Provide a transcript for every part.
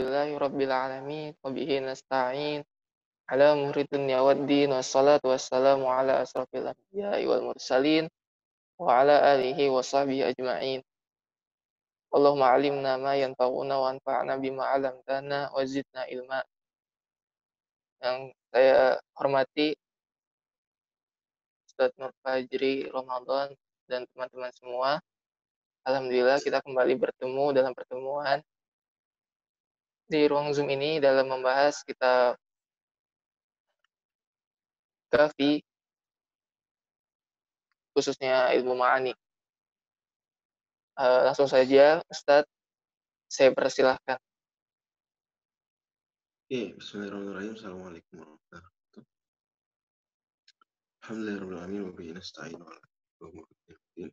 Rabbil alamin wa bihi nasta'in ala umuri dunya waddin wassalatu wassalamu ala asrofil anbiya'i wal mursalin wa ala alihi wa sahbihi ajma'in. Allahumma alimna ma yanfa'una wa anfa'na bima 'allamtana wa zidna ilma. Yang saya hormati Ustadz Nur Fajri Ramadan dan teman-teman semua. Alhamdulillah kita kembali bertemu dalam pertemuan di ruang Zoom ini dalam membahas kitab Kafi, khususnya ilmu ma'ani. Langsung saja Ustadz, saya persilahkan. Oke, bismillahirrahmanirrahim. Assalamualaikum warahmatullahi wabarakatuh. Alhamdulillahirrahmanirrahim. Wa bihi nasta'in ala umuri dunya.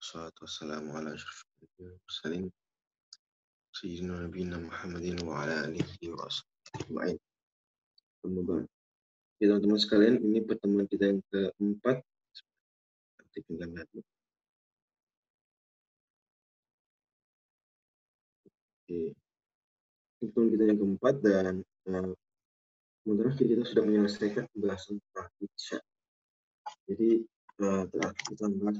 Wassalatu wassalamu ala asyrofil mursalin sayyidina nabiyina Muhammadin wa ala alihi wa ashabihi. Ya, teman-teman sekalian, ini pertemuan kita yang keempat. Aktifkan lagi. Oke. Pertemuan kita yang keempat dan terakhir kita sudah menyelesaikan pembahasan tentang insya. Jadi terakhir kita membahas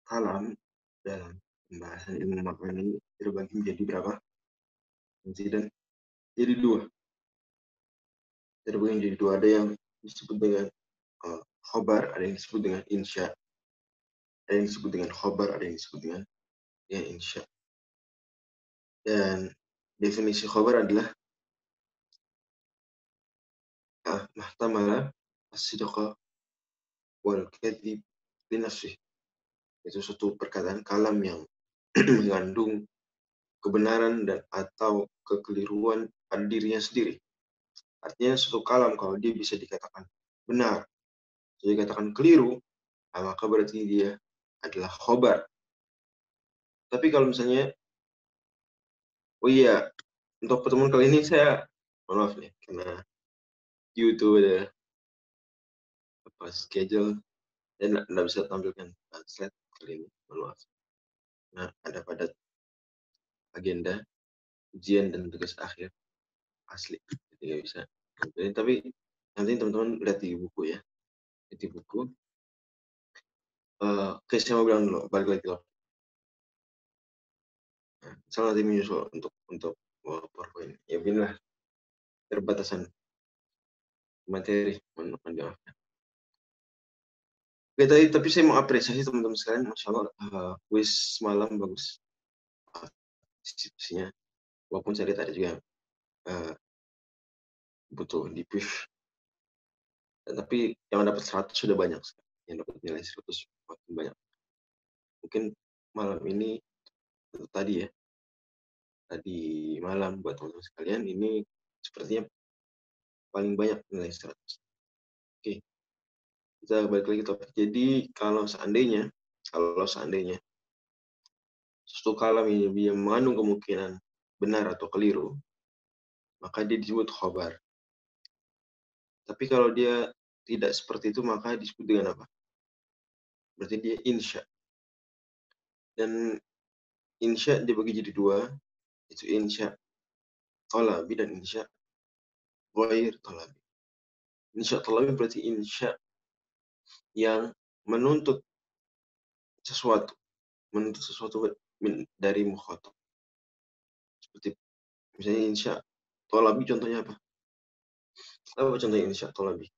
kalam dalam pembahasan ilmu makna ini terbagi menjadi berapa? Dan jadi dua. Terbagi menjadi dua. Ada yang disebut dengan khobar, ada yang disebut dengan insya. Ada yang disebut dengan khobar, ada yang disebut dengan insya. Dan definisi khobar adalah mahtamala as-sidqa wal kadhib li nafsih. Itu suatu perkataan kalam yang mengandung kebenaran dan atau kekeliruan pada dirinya sendiri. Artinya suatu kalam kalau dia bisa dikatakan benar, bisa dikatakan keliru, maka berarti dia adalah khobar. Tapi kalau misalnya, oh iya, untuk pertemuan kali ini saya, maaf nih, karena YouTube ada schedule, dan tidak bisa tampilkan slide kali ini, maaf. Nah, ada pada agenda ujian dan tugas akhir asli, jadi nggak bisa tampilin. Tapi nanti teman-teman lihat di buku ya, di buku. Oke, saya mau bilang dulu, balik lagi loh. Nah, saya nanti menyusul untuk PowerPoint. Ya beginilah terbatasan materi, mohon maaf. Oke, tapi saya mau apresiasi teman-teman sekalian, Masya Allah, kuis malam bagus. Diskusinya, walaupun saya lihat ada juga butuh di brief. Tapi yang dapat 100 sudah banyak, yang dapat nilai 100 makin banyak. Mungkin malam ini, tadi malam buat teman-teman sekalian, ini sepertinya paling banyak nilai 100. Oke, kita balik lagi topik. Jadi kalau seandainya suatu kalam ini dia mengandung kemungkinan benar atau keliru, maka dia disebut khobar. Tapi kalau dia tidak seperti itu, maka disebut dengan apa? Berarti dia insya. Dan insya dibagi jadi dua, itu insya talabi dan insya ghair talabi. Insya talabi berarti insya yang menuntut sesuatu dari mukhatab. Seperti misalnya insya talabi, contohnya apa? Apa contohnya insya talabi?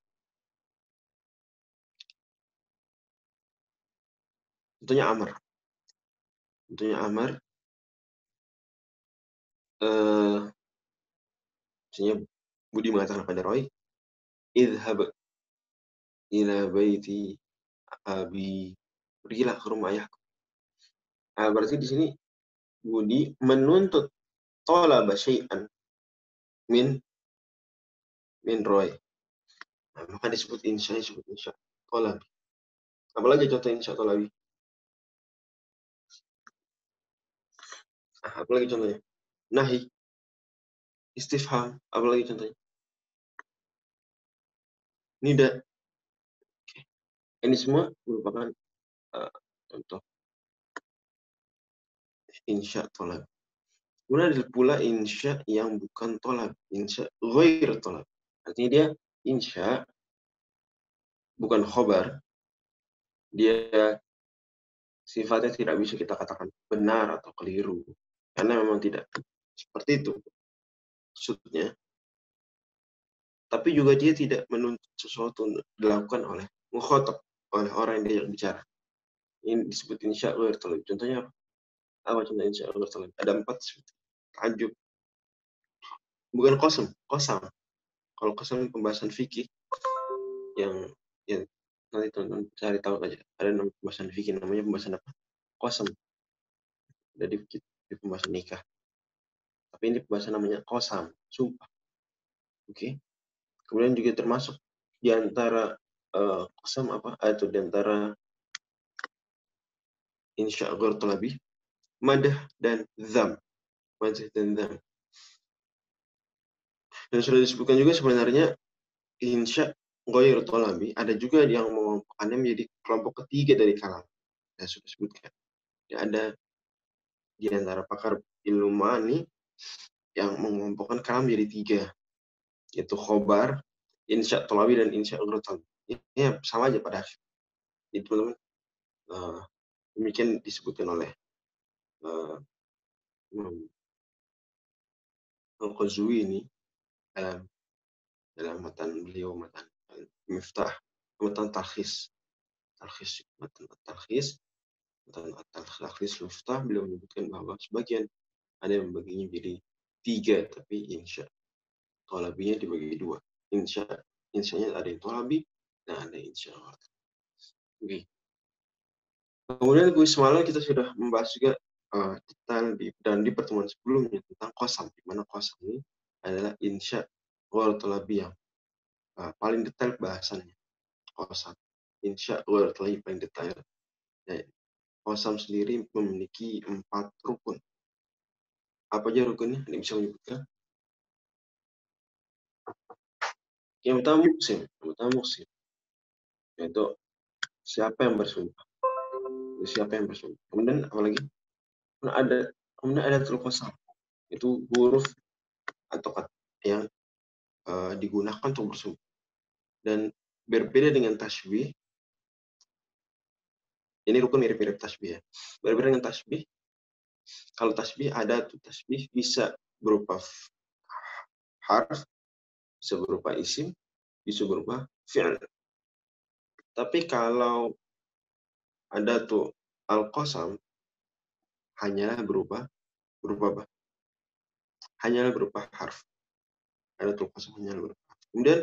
Contohnya amar. Misalnya Budi mengatakan pada Roy, idhab ila baiti abi, pergilah ke rumah ayahku. Nah, berarti di sini Budi menuntut talaba syai'an min Roy. Nah, maka disebut insya talabi. Apalagi contoh insya talabi? Apalagi contohnya? Nahi, istifham, apalagi contohnya? Nida. Oke. Ini semua merupakan contoh insya talabi. Kemudian ada pula insya yang bukan tolab, insya ghair tolab. Artinya dia insya bukan khobar, dia sifatnya tidak bisa kita katakan benar atau keliru. Karena memang tidak seperti itu maksudnya. Tapi juga dia tidak menuntut sesuatu untuk dilakukan oleh mukhotab, oleh orang yang diajak bicara. Ini disebut insya ghair tolab. Contohnya apa? Apa contoh insya ghair tolab? Ada 4 seperti tajub. Bukan kosam, kosam. Kalau kosam pembahasan fikih yang nanti teman-teman cari tahu aja. Ada pembahasan fikih namanya pembahasan apa? Kosam. Jadi di pembahasan nikah. Tapi ini pembahasan namanya kosam, sumpah. Oke. Kemudian juga termasuk di antara kosam apa? Atau di antara insya ghair talabi, madah dan dzam. Madah dan dzam. Dan sudah disebutkan juga sebenarnya insya ghair talabi ada juga yang mengelompokkannya menjadi kelompok ketiga dari kalam. Saya sudah sebutkan. Ya, ada di antara pakar ilmu ma'ani yang mengelompokkan kalam menjadi 3, yaitu khobar, insya talabi, dan insya ghair talabi. Ini sama aja pada akhir. Jadi teman-teman, demikian disebutkan oleh Imam Al-Qazwini ini dalam matan beliau, matan Miftah, matan Talkhis, matan Talkhis, matan Talkhis Miftah, beliau menyebutkan bahwa sebagian ada yang membaginya jadi 3, tapi insya tolabinya dibagi 2. Insyanya ada yang tolabi dan ada insya Allah. Oke. Kemudian kuis semalam kita sudah membahas juga detail dan di pertemuan sebelumnya tentang kosam, di mana kosam ini adalah insya ghair talabi yang paling detail bahasannya. Kosam, insya ghair talabi paling detail. Ya, kosam sendiri memiliki 4 rukun. Apa aja rukunnya? Ini bisa menyebutkan. Yang pertama muksim, yaitu siapa yang bersumpah. Siapa yang bersumpah. Kemudian apalagi? Kemudian ada kosam, itu huruf atau kata yang digunakan untuk bersumpah. Dan berbeda dengan tasbih, ini rukun mirip-mirip tasbih ya. Berbeda dengan tasbih, kalau tasbih ada tuh tasbih bisa berupa harf, bisa berupa isim, bisa berupa fi'il. Tapi kalau ada tuh al-qasam, hanyalah berupa apa? Hanyalah berupa harf. Ada tuh qasam hanyalah berupa harf. Kemudian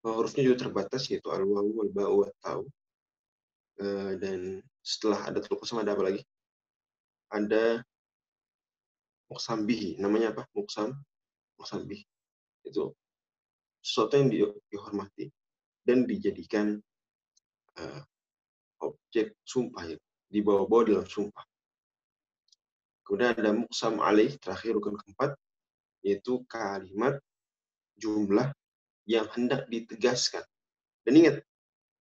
hurufnya juga terbatas, yaitu al-wawu, wal-ba'u, wat-ta'u. Dan setelah ada tuh qasam ada apa lagi? Ada muqsam bihi. Namanya apa? Muqsam bihi. Itu sesuatu yang dihormati dan dijadikan objek sumpah, ya, dibawa-bawa dalam sumpah. Kemudian ada muqsam alaih, terakhir rukun keempat, yaitu kalimat jumlah yang hendak ditegaskan. Dan ingat,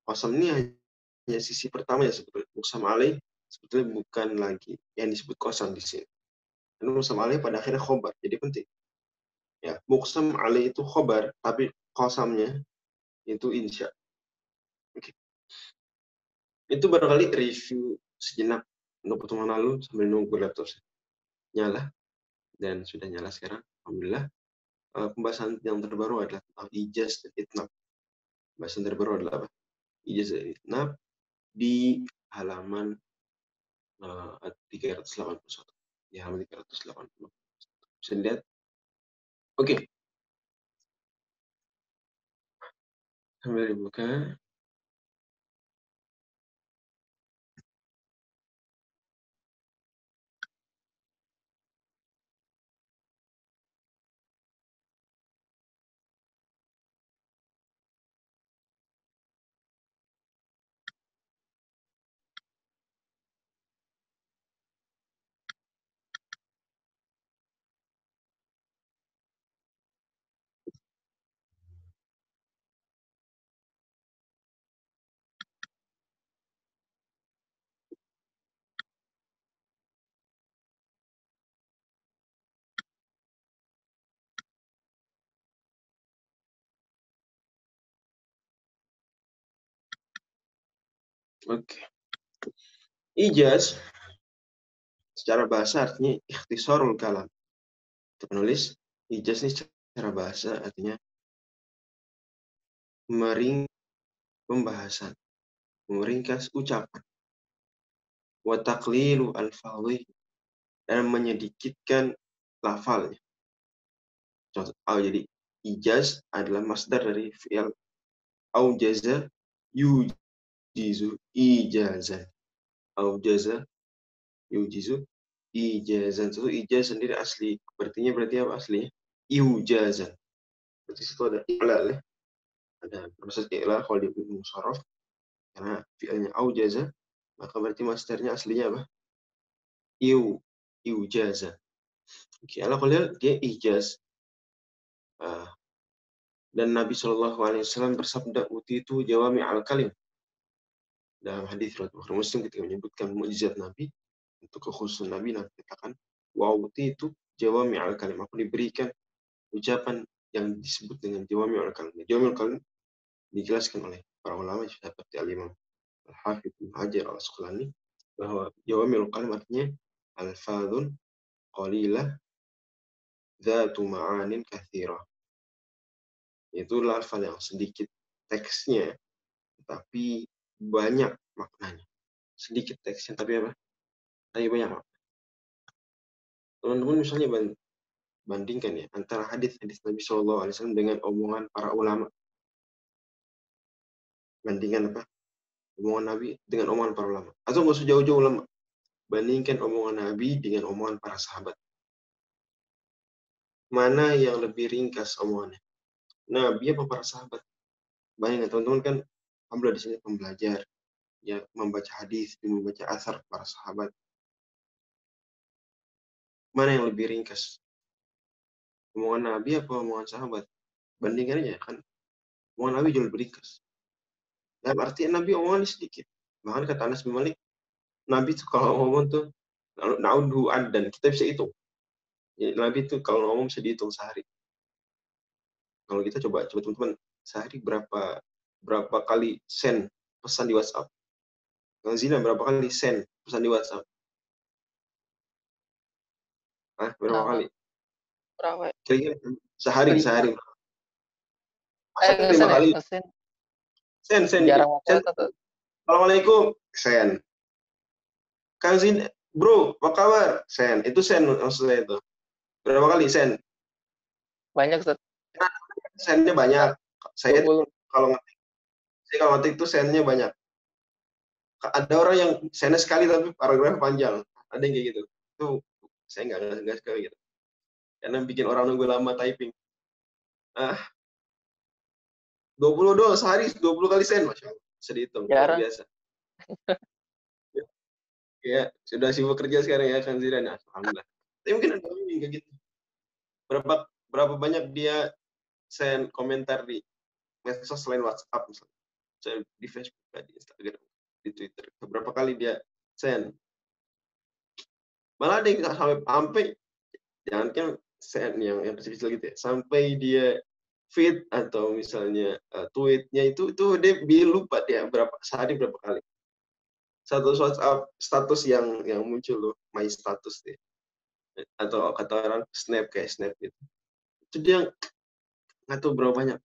qasam ini hanya sisi pertama ya sebetulnya. Muqsam alaih sebetulnya bukan lagi yang disebut qasam di sini. Dan muqsam alaih pada akhirnya khobar, jadi penting. Ya, muqsam alaih itu khobar, tapi qasamnya itu insya. Oke. Itu barangkali review sejenak untuk pertemuan lalu sambil nunggu laptop nyala, dan sudah nyala sekarang. Alhamdulillah. Pembahasan yang terbaru adalah tentang ijaz dan itnab. Pembahasan terbaru adalah apa? Ijaz dan itnab di halaman 381. Di halaman 380. Bisa dilihat? Oke. Sambil dibuka. Oke. Ijaz secara bahasa artinya ikhtisarul kalam. Penulis ijaz ini secara bahasa artinya pembahasan, meringkas ucapan. Wa taqlilu alfadhi, dan menyedikitkan lafalnya. Contoh, jadi ijaz adalah masdar dari fi'il aujaza yujizu ijazan. Aujaza yujizu ijazan. Itu ijaz sendiri asli. Berarti apa aslinya? Iujazan. Berarti situ ada i'lal ya. Ada proses i'lal kalau di musharraf. Karena fi'ilnya aujaza, maka berarti masdarnya aslinya apa? Iujazan. Oke, ala qalil dia ijaz. Dan Nabi Shallallahu Alaihi Wasallam bersabda, "Utitu jawami al-kalim." Dalam hadis riwayat Bukhari Muslim ketika menyebutkan mukjizat Nabi, untuk kekhususan Nabi katakan, "Wa utitu jawami al-kalim." Aku diberikan ucapan yang disebut dengan jawami al-kalim. Jawami al-kalim dijelaskan oleh para ulama seperti Al-Imam Al-Hafidz Ibnu Hajar Al-Asqalani bahwa jawami al-kalim artinya alfadhun qalilah dzatu ma'anin katsirah. Itu lafal yang sedikit teksnya tapi banyak maknanya. Sedikit teksnya tapi apa? Tapi banyak makna. Teman-teman misalnya bandingkan ya antara hadis-hadis Nabi Shallallahu Alaihi Wasallam dengan omongan para ulama. Bandingkan apa? Omongan Nabi dengan omongan para ulama. Atau nggak usah jauh-jauh ulama. Bandingkan omongan Nabi dengan omongan para sahabat. Mana yang lebih ringkas omongannya? Nabi apa para sahabat? Bayangkan teman-teman kan, alhamdulillah di sini pembelajar, ya membaca hadis, membaca asar para sahabat. Mana yang lebih ringkas? Omongan Nabi apa omongan sahabat? Bandingkan aja kan. Omongan Nabi jauh lebih ringkas. Dalam artian Nabi omongannya sedikit. Bahkan kata Anas bin Malik, Nabi itu kalau ngomong tuh na'udhu dan kita bisa hitung. Jadi, Nabi itu kalau ngomong bisa dihitung sehari. Kalau kita coba teman-teman sehari berapa kali send pesan di WhatsApp? Kang Zina berapa kali send pesan di WhatsApp? Berapa kali? Berapa? Kira-kira sehari. Masa Ngesen 5 ya? kali? Ngesen. Send. Jarang baca tuh. Assalamualaikum, send. Kang Zina, bro, apa kabar? Send. Itu send maksudnya itu. Berapa kali send? Banyak, Ustaz. Sendnya banyak. Saya 20. kalau ngetik itu sendnya banyak. Ada orang yang sendnya sekali tapi paragraf panjang. Ada yang kayak gitu. Itu saya nggak sekali gitu. Karena bikin orang nunggu lama typing. 20 doang sehari 20 kali send, Masya Allah. Bisa dihitung, luar biasa. Ya, sudah sibuk kerja sekarang ya kan Zidan. Alhamdulillah. Tapi mungkin ada orang yang kayak gitu. Berapa banyak dia send komentar di medsos selain WhatsApp misalnya. Saya di Facebook, di Instagram, di Twitter. Berapa kali dia send. Malah ada yang sampai jangan kan send yang kecil-kecil gitu ya. Sampai dia feed atau misalnya tweetnya itu dia lupa dia sehari berapa kali. Status WhatsApp, status yang muncul loh, my status deh. Atau kata orang snap kayak snap gitu. Itu dia nggak tahu berapa banyak.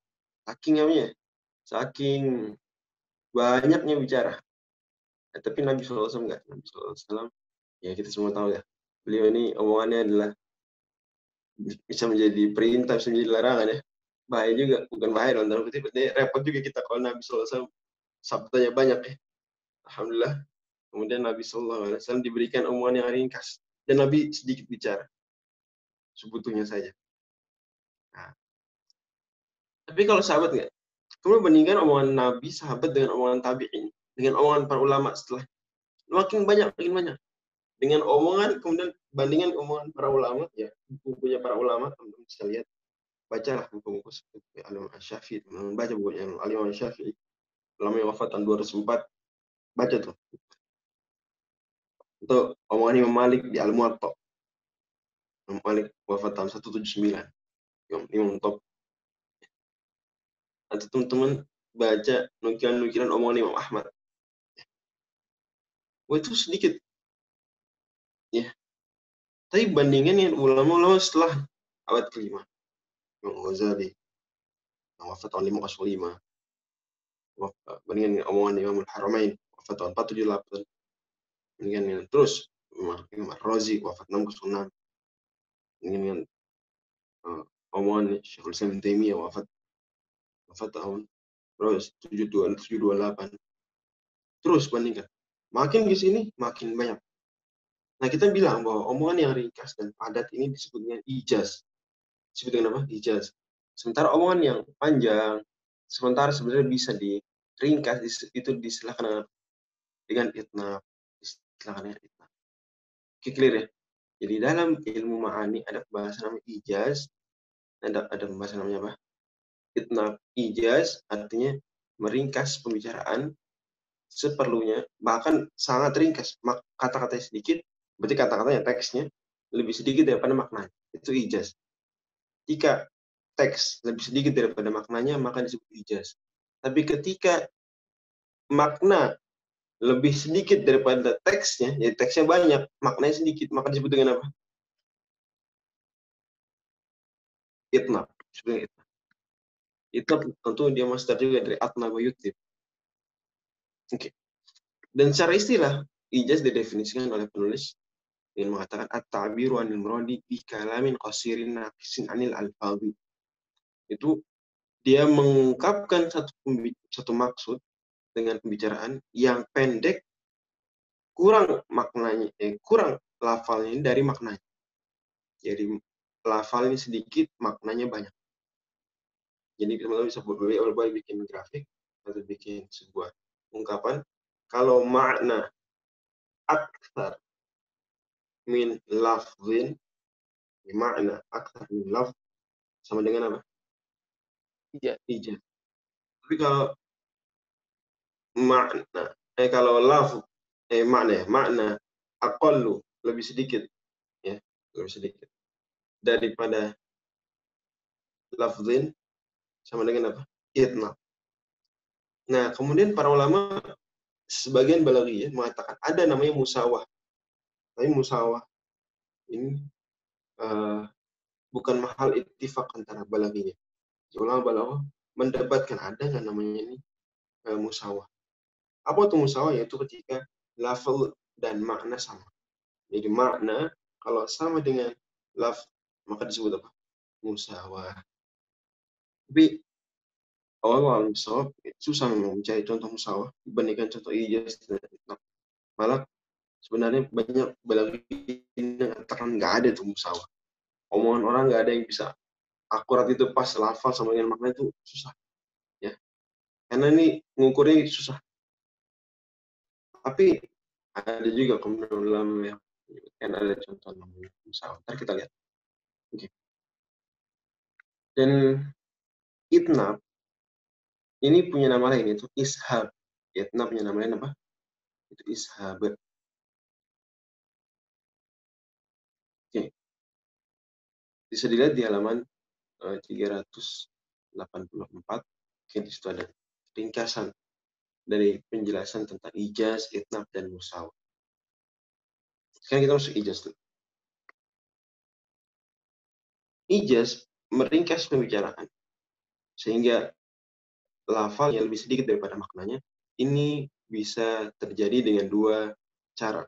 Saking banyaknya bicara. Tapi Nabi SAW enggak. Nabi SAW, ya kita semua tahu ya. Beliau ini omongannya adalah bisa menjadi perintah, bisa menjadi larangan ya. Bahaya juga, bukan bahaya dalam tanda kutip. Repot juga kita kalau Nabi SAW sabdanya banyak ya. Alhamdulillah. Kemudian Nabi SAW diberikan omongan yang ringkas. Dan Nabi sedikit bicara. Sebutuhnya saja. Nah, tapi kalau sahabat nggak? Kemudian bandingkan omongan Nabi, sahabat dengan omongan tabi'in. Dengan omongan para ulama setelah. Makin banyak. Dengan omongan, kemudian bandingkan omongan para ulama. Ya, bukunya para ulama, teman-teman bisa lihat. Bacalah buku-buku seperti Al-Imam Syafi'i. Baca bukunya Al-Imam Syafi'i. Ulama yang wafat tahun 2004. Baca tuh. Untuk omongan Imam Malik di Al-Muwatta. Imam Malik wafat tahun 179. Imam top. Atau teman-teman baca nukilan-nukilan omongan Imam Ahmad. itu sedikit ya. Tapi bandingkan yang ulama-ulama setelah abad kelima, Imam Ghazali yang wafat tahun 505, bandingkan omongan Imam Al-Haramain wafat tahun 478, bandingkan terus Imam Ar-Razi wafat 606, bandingkan omongan Syekhul Islam Ibnu Taimiyah wafat tahun 728. Terus bandingkan, makin di sini makin banyak. Nah, kita bilang bahwa omongan yang ringkas dan padat ini disebut dengan ijaz. Disebut dengan apa? Ijaz. Sementara omongan yang panjang, sementara sebenarnya bisa diringkas, itu disilahkan dengan itnab. Disilahkan dengan itnab. Oke, clear ya? Jadi dalam ilmu ma'ani ada bahasa namanya ijaz, ada bahasa namanya apa? Itnab. Ijaz artinya meringkas pembicaraan seperlunya, bahkan sangat ringkas. Kata-katanya sedikit, berarti kata-katanya teksnya lebih sedikit daripada maknanya. Itu ijaz. Jika teks lebih sedikit daripada maknanya, maka disebut ijaz. Tapi ketika makna lebih sedikit daripada teksnya, ya teksnya banyak, maknanya sedikit, maka disebut dengan apa? Itnab. Itnab tentu dia masdar juga dari atna wa yutib. Oke. Dan secara istilah, ijaz didefinisikan oleh penulis dengan mengatakan at-ta'biru anil muradi bi kalamin qasirin naqisin anil alfadhi. Itu dia mengungkapkan satu maksud dengan pembicaraan yang pendek, kurang maknanya, kurang lafalnya dari maknanya. Jadi lafalnya sedikit, maknanya banyak. Jadi kita bisa boleh bikin grafik atau bikin sebuah ungkapan. Kalau makna akthar min lafzin, makna akthar min lafz sama dengan apa? Ijaz. Tapi kalau makna kalau lafz makna aqallu lebih sedikit ya, lebih sedikit daripada lafzin sama dengan apa? Itnab. Nah, kemudian para ulama sebagian balaghi mengatakan ada namanya musawah. Tapi musawah ini bukan mahal ittifaq antara balaghinya. Ulama balaghah mendebatkan ada nggak namanya ini musawah. Apa itu musawah? Yaitu ketika lafal dan makna sama. Jadi makna kalau sama dengan laf, maka disebut apa? Musawah. Tapi awal musawah susah memang mencari contoh musawah dibandingkan contoh ijaz dan itnab. Malah sebenarnya banyak balaghi yang mengatakan nggak ada tuh musawah. Omongan orang nggak ada yang bisa akurat itu pas lafal sama dengan makna itu susah ya. Karena ini mengukurnya susah. Tapi ada juga kemudian ulama yang kan ada contoh namanya musawah. Ntar kita lihat. Oke. Dan itnab ini punya nama lain, itu ishab. Itnab punya nama lain apa? Itu ishab. Oke. Bisa dilihat di halaman 384. Oke, di situ ada ringkasan dari penjelasan tentang ijaz, itnab, dan musawah. Sekarang kita masuk ijaz dulu. Ijaz meringkas pembicaraan sehingga lafalnya lebih sedikit daripada maknanya. Ini bisa terjadi dengan dua cara.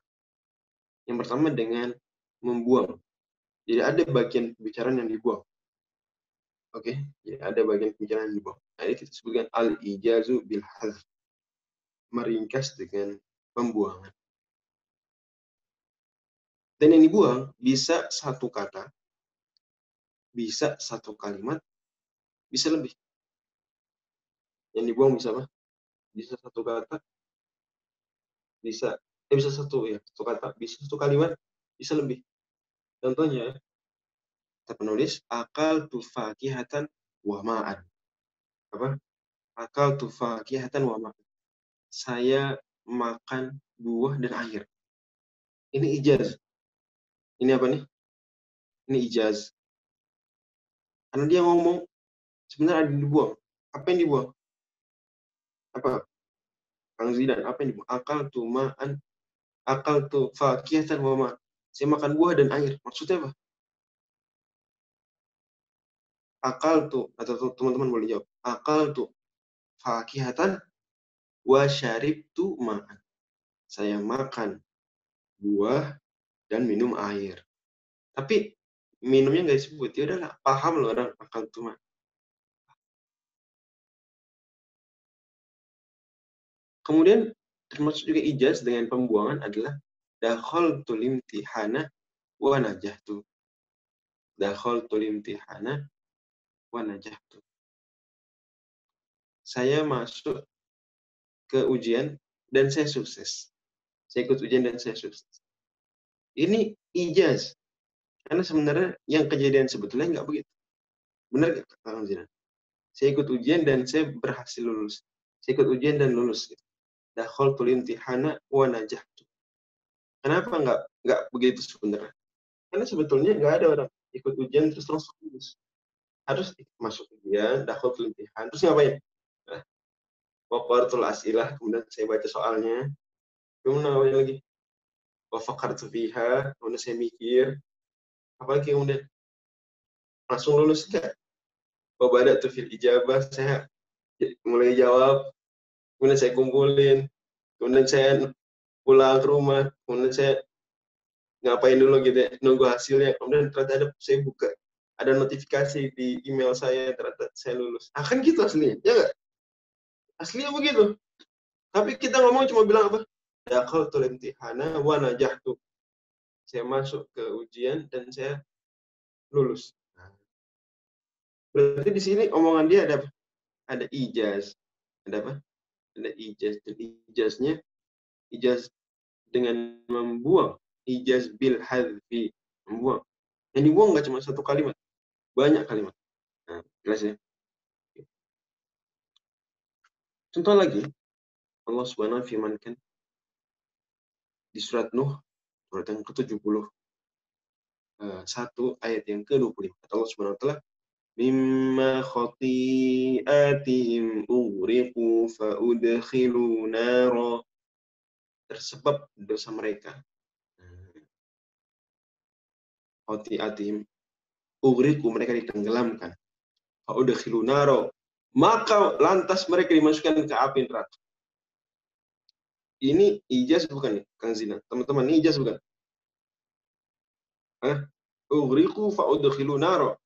Yang pertama dengan membuang. Jadi ada bagian pembicaraan yang dibuang. Oke, jadi ada bagian pembicaraan yang dibuang. Nah, ini kita sebutkan al-ijazu bil hazf. Meringkas dengan pembuangan. Dan yang dibuang bisa satu kata, bisa satu kalimat, bisa lebih. Yang dibuang bisa apa? Bisa satu kata, bisa satu kata, bisa satu kalimat, bisa lebih. Contohnya, kata penulis, akal tufakihatan wa ma'an. Apa? Akal tufakihatan wa ma'an. Saya makan buah dan air. Ini ijaz. Ini apa nih? Ini ijaz. Karena dia ngomong, sebenarnya ada yang dibuang. Apa yang dibuang? Apa? Kang Zidan, apa yang dibuang? Akal tuma'an akaltu fakihatan wa ma. Saya makan buah dan air. Maksudnya apa? Akaltu, atau teman-teman boleh jawab. Akaltu fakihatan wa syaribtu ma'an. Saya makan buah dan minum air. Tapi minumnya nggak disebut. Ya udahlah, paham loh orang akaltu ma'an. Kemudian termasuk juga ijaz dengan pembuangan adalah dakhaltul imtihana wa najahtu. Dakhaltul imtihana wa najahtu. Saya masuk ke ujian dan saya sukses. Saya ikut ujian dan saya sukses. Ini ijaz. Karena sebenarnya yang kejadian sebetulnya nggak begitu. Benar nggak, Kang Zina? Saya ikut ujian dan saya berhasil lulus. Saya ikut ujian dan lulus. Dakhaltul imtihana wa najahtu. Kenapa nggak begitu sebenarnya? Karena sebetulnya nggak ada orang ikut ujian terus langsung lulus. Harus masuk ujian, dakhaltul imtihan, terus ngapain? Nah, waqartul as'ilah, kemudian saya baca soalnya. Kemudian ngapain lagi? Wa fakartu fiha, kemudian saya mikir. Apalagi kemudian langsung lulus enggak? Wa bada'tu fil ijabah, saya mulai jawab, kemudian saya kumpulin, kemudian saya pulang ke rumah, kemudian saya ngapain dulu gitu ya, nunggu hasilnya, kemudian ternyata saya buka, ada notifikasi di email saya, ternyata saya lulus. Ah, kan gitu aslinya, ya nggak? Aslinya begitu. Tapi kita ngomong cuma bilang apa? Dakhaltul imtihana wa najahtu. Saya masuk ke ujian dan saya lulus. Berarti di sini omongan dia ada apa? Ada ijaz. Ada apa? Ada ijaz. Dan ijaznya ijaz dengan membuang. Ijaz bil hadfi. Membuang. Yang dibuang nggak cuma satu kalimat. Banyak kalimat. Nah, jelas ya. Contoh lagi, Allah Subhanahu wa firmankan di surat Nuh, surat yang ke-71 ayat yang ke-25. Allah Subhanahu wa taala, mimma khati'atihim ughriqu fa udkhilu nara, tersebab dosa mereka. Khati'atihim ughriqu, mereka ditenggelamkan. Fa udkhilu nara, maka lantas mereka dimasukkan ke api neraka. Ini ijaz bukan nih, Kang Zina? Teman-teman, ini ijaz bukan? Ughriqu fa udkhilu nara.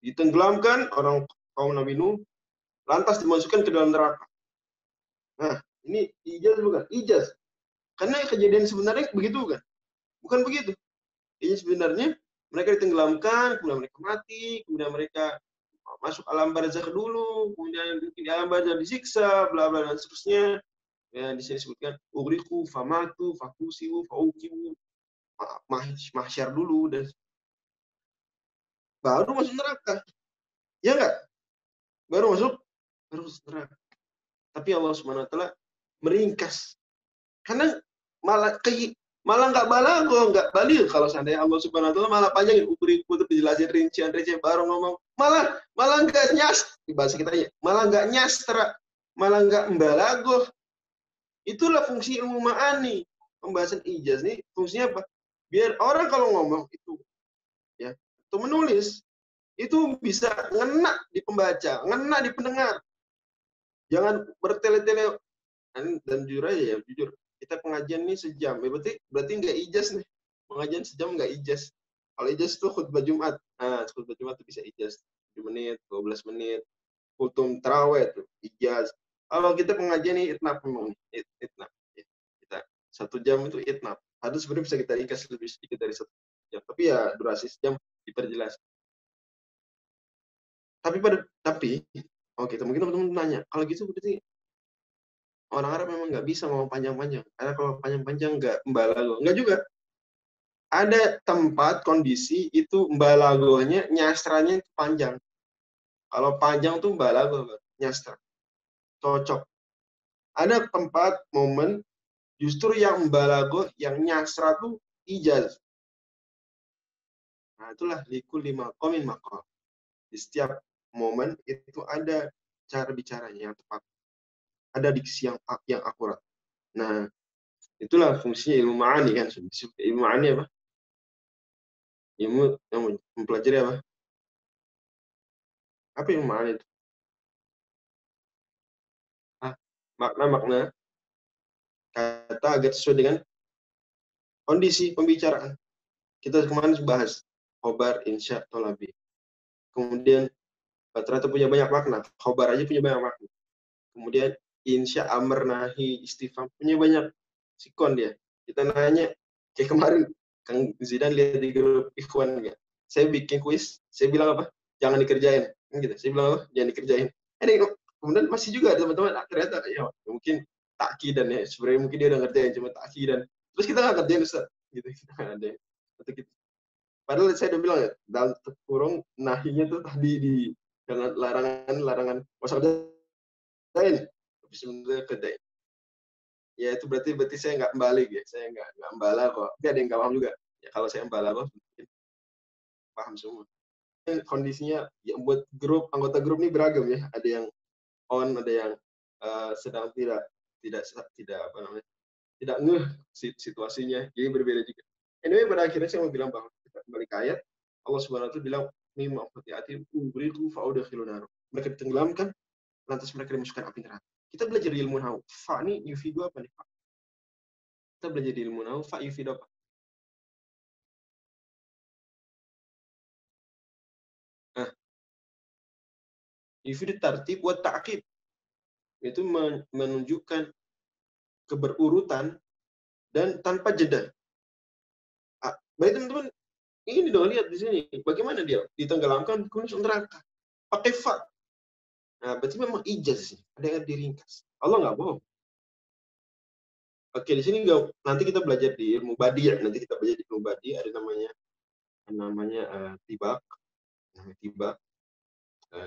Ditenggelamkan orang kaum Nabi Nuh, lantas dimasukkan ke dalam neraka. Nah, ini ijaz bukan? Ijaz. Karena kejadian sebenarnya begitu bukan? Bukan begitu. Ini sebenarnya mereka ditenggelamkan, kemudian mereka mati, kemudian mereka masuk alam barzakh dulu, kemudian di alam barzakh disiksa, bla bla dan seterusnya. Ya, di sini disebutkan ughriqu famatu fakusiu fauqiu, mahsyar dulu dan baru masuk neraka. Ya enggak? Baru masuk neraka. Tapi Allah Subhanahu wa taala meringkas. Karena malah nggak balago, nggak balil kalau seandainya Allah Subhanahu wa taala malah panjangin ukuriku itu dijelasin rincian baru ngomong. Malah nggak nyas, di bahasa kita ya, malah nggak nyastra, malah nggak mbalago. Itulah fungsi ilmu ma'ani. Pembahasan ijaz nih fungsinya apa? Biar orang kalau ngomong itu ya, atau menulis itu bisa ngena di pembaca, ngena di pendengar. Jangan bertele-tele. Dan jujur aja ya, jujur. Kita pengajian nih sejam. Ya, berarti nggak ijaz nih. Pengajian sejam nggak ijaz. Kalau ijaz itu khutbah Jumat. Nah, khutbah Jumat itu bisa ijaz. 7 menit, 12 menit. Kultum tarawih itu ijaz. Kalau kita pengajian nih itnaf memang. Itnaf. Ya, kita 1 jam itu itnaf. Ada sebenarnya bisa kita ringkas lebih sedikit dari 1 jam. Tapi ya durasi sejam diperjelas. Tapi oke, mungkin teman-teman nanya, kalau gitu berarti orang Arab memang nggak bisa ngomong panjang-panjang. Karena kalau panjang-panjang nggak mbalago. Nggak juga. Ada tempat kondisi itu mbalagonya, nyastranya itu panjang. Kalau panjang tuh mbalago, nyastra. Cocok. Ada tempat, momen, justru yang mbalago, yang nyastra tuh ijaz. Nah, itulah likul lima komin maqal. Di setiap momen itu ada cara bicaranya yang tepat. Ada diksi yang akurat. Nah, Itulah fungsinya ilmu ma'ani kan. Ilmu ma'ani apa? Ilmu yang mempelajari apa? Apa ilmu ma'ani itu? Makna-makna kata agar sesuai dengan kondisi pembicaraan. Kita kemarin bahas khobar, insya, tolabi. Kemudian ternyata punya banyak makna. Khobar aja punya banyak makna. Kemudian insya, amr, nahi, istifham punya banyak sikon dia. Kita nanya kayak kemarin Kang Zidan lihat di grup ikhwan enggak? Saya bikin kuis, saya bilang apa? Jangan dikerjain. Gitu. Saya bilang apa? Jangan dikerjain. Kemudian masih juga teman-teman ternyata ya mungkin takidan ya. Sebenarnya mungkin dia udah ngerjain cuma takidan. Terus kita nggak kerjain Ustaz. Gitu. Kita nggak ada. Padahal saya udah bilang ya, dalam kurung nahinya tuh tadi di dengan larangan masa kerjain. Tapi sebenarnya kerjain. Ya itu berarti saya nggak balik ya. Saya nggak mbala kok. Tapi ada yang nggak paham juga. Ya kalau saya mbala kok mungkin paham semua. Kondisinya ya buat grup anggota grup ini beragam ya. Ada yang on, ada yang sedang tidak apa namanya, tidak ngeh situasinya. Jadi berbeda juga. Anyway, pada akhirnya saya mau bilang bahwa kita kembali ke ayat Allah Subhanahu wa taala bilang mimma fatiati uriku fa'udkhilun nar. Mereka ditenggelamkan lantas mereka dimasukkan api neraka. Kita belajar di ilmu nahwu. Fa ini yufidu apa nih, Pak? Kita belajar di ilmu nahwu, fa yufidu apa? Nah, yufidu tartib wa ta'qib. Itu menunjukkan keberurutan dan tanpa jeda. Baik teman-teman, ini dong lihat di sini. Bagaimana dia ditenggelamkan kemudian neraka. Pakai fa. Nah, berarti memang ijaz sih. Ada yang diringkas. Allah nggak bohong. Oke, di sini nanti kita belajar di ilmu badi ya. Nanti kita belajar di ilmu badi ada namanya tibak. Tibak.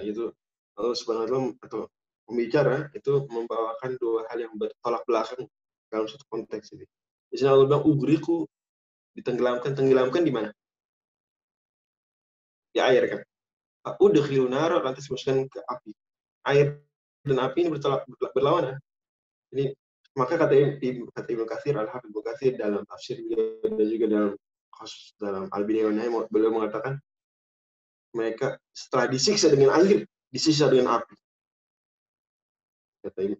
Itu Allah Subhanahu atau pembicara itu membawakan dua hal yang bertolak belakang dalam satu konteks ini. Di sini Allah bilang ugriku tenggelamkan di mana? Di air kan. Udkhilun nar lantas masukkan ke api. Air dan api ini berlawanan. Ini maka kata Ibnu Katsir Al-Hafidz Ibnu Katsir dalam tafsir dan juga dalam Al-Bidayah wan Nihayah beliau mengatakan mereka setelah disiksa dengan air disiksa dengan api. Kata Ibnu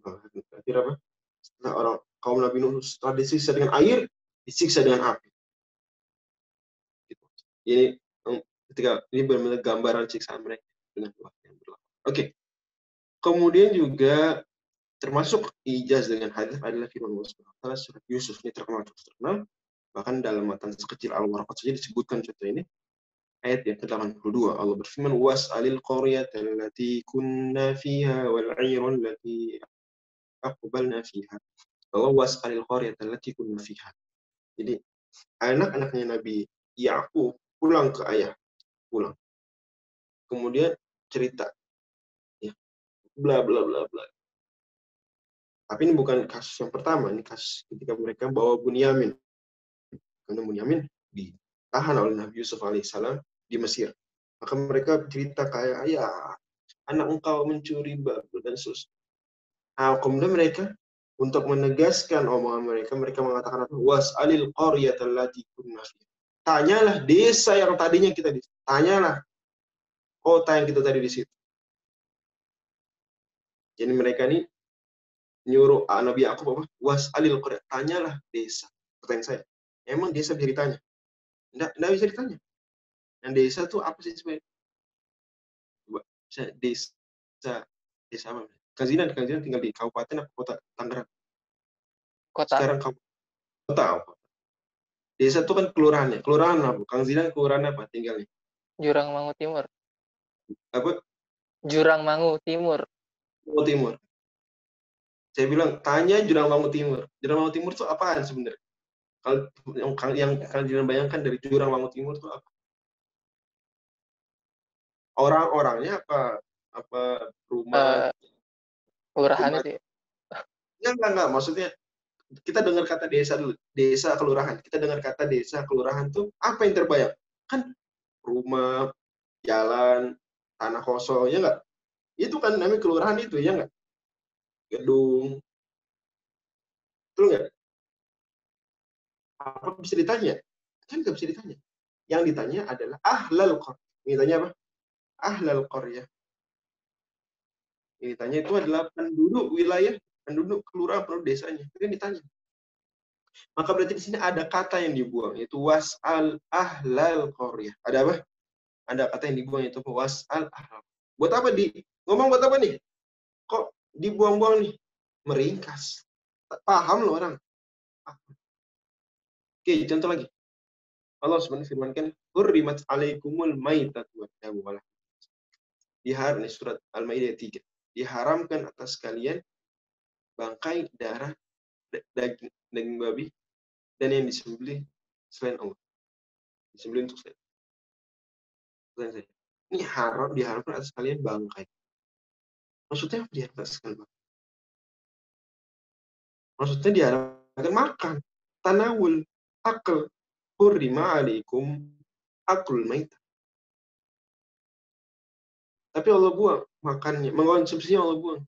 Katsir apa? Setelah orang kaum Nabi Nuh setelah disiksa dengan air disiksa dengan api. Ini ketika ini benar-benar gambaran siksaan mereka dengan Tuhan yang berlaku. Oke. Kemudian juga termasuk ijaz dengan hadis adalah firman Allah Subhanahu wa taala surat Yusuf ini terkenal bahkan dalam matan sekecil Al-Waraqat saja disebutkan contoh ini ayat yang ke-82 Allah berfirman was'alil qaryata allati kunna fiha wal 'ayra allati aqbalna fiha Allah was'alil qaryata allati kunna fiha. Jadi anak-anaknya Nabi Yakub pulang ke ayah, pulang. Kemudian cerita ya, bla bla bla bla. Tapi ini bukan kasus yang pertama, ini kasus ketika mereka bawa Bunyamin. Karena Bunyamin ditahan oleh Nabi Yusuf alaihissalam di Mesir. Maka mereka cerita kayak, ya anak engkau mencuri batu dan sus. Nah, kemudian mereka untuk menegaskan omongan mereka mengatakan was'alil qaryata allati kunna fiha. Tanyalah desa yang tadinya kita di situ. Tanyalah kota yang kita tadi di situ. Jadi mereka ini nyuruh Nabi Yakub apa? Was'alil qaryata. Tanyalah desa. Pertanyaan saya. Emang desa bisa ditanya? Enggak bisa ditanya. Yang desa itu apa sih sebenarnya? Desa apa? Kang Zidan tinggal di kabupaten apa kota Tangerang? Kota. Sekarang kota. Desa itu kan kelurahannya. Kelurahan apa? Kang Zidan kelurahan apa tinggalnya? Jurang Mangu Timur. Apa? Jurang Mangu Timur. Mangu Timur. Saya bilang tanya Jurang Mangu Timur. Jurang Mangu Timur itu apaan sebenarnya? Kalau yang Kang Zidan bayangkan dari Jurang Mangu Timur itu apa? Orang-orangnya apa rumah? Kelurahannya sih. Enggak. Maksudnya kita dengar kata desa dulu, desa kelurahan. Kita dengar kata desa kelurahan tuh apa yang terbayang? Kan rumah, jalan, tanah kosong, ya nggak? Itu kan namanya kelurahan itu, ya nggak? Gedung, betul nggak? Apa bisa ditanya? Kan nggak bisa ditanya. Yang ditanya adalah ahlal qaryah. Ini tanya apa? Ahlal qaryah. Yang ditanya itu adalah penduduk wilayah, penduduk kelurahan, penduduk desanya. Itu yang ditanya. Maka berarti di sini ada kata yang dibuang, yaitu was'al ahlal qaryah. Ada apa? Ada kata yang dibuang, yaitu was'al ahlal. Buat apa ngomong buat apa nih? Kok dibuang-buang nih? Meringkas. Paham loh orang. Oke, contoh lagi. Allah SWT firmankan, hurrimat alaikumul maitatu waddamu wal diharam, surat Al-Maidah 3. Diharamkan atas kalian bangkai, darah, daging babi, dan yang disembelih selain Allah. Disembelih untuk selain saya. Ini diharamkan atas kalian bangkai. Maksudnya apa diharamkan atas kalian bangkai? Maksudnya diharamkan makan. Tanawul, akal. Hurrima alaikum akul maitah. Tapi Allah buang makannya, mengkonsumsinya Allah buang.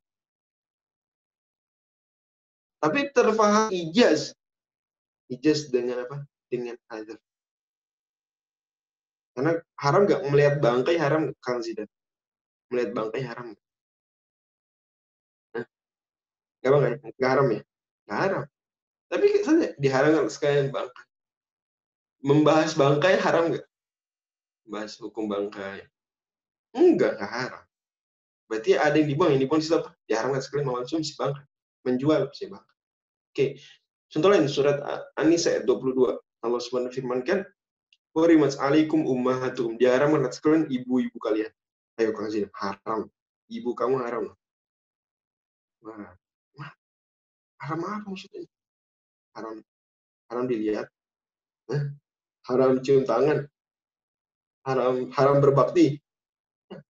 Tapi terfaham ijaz dengan apa? Dengan azab. Karena haram nggak melihat bangkai, haram Kang Zidan. Melihat bangkai haram. Nah, nggak haram ya? Nggak haram. Tapi saja diharamkan sekalian bangkai. Membahas bangkai haram nggak? Membahas hukum bangkai. Nggak haram. Berarti ada yang dibuang di situ apa? Diharamkan sekalian mengkonsumsi bangkai. Menjual si bangkai. Oke. Contoh lain surat An-Nisa ayat 22. Allah SWT firmankan, hurimat alaikum ummahatukum. Diharamkan atas kalian ibu-ibu kalian. Ayo Kang Zin, haram. Ibu kamu haram. Wah, haram apa maksudnya? Haram dilihat. Haram cium tangan. Haram berbakti.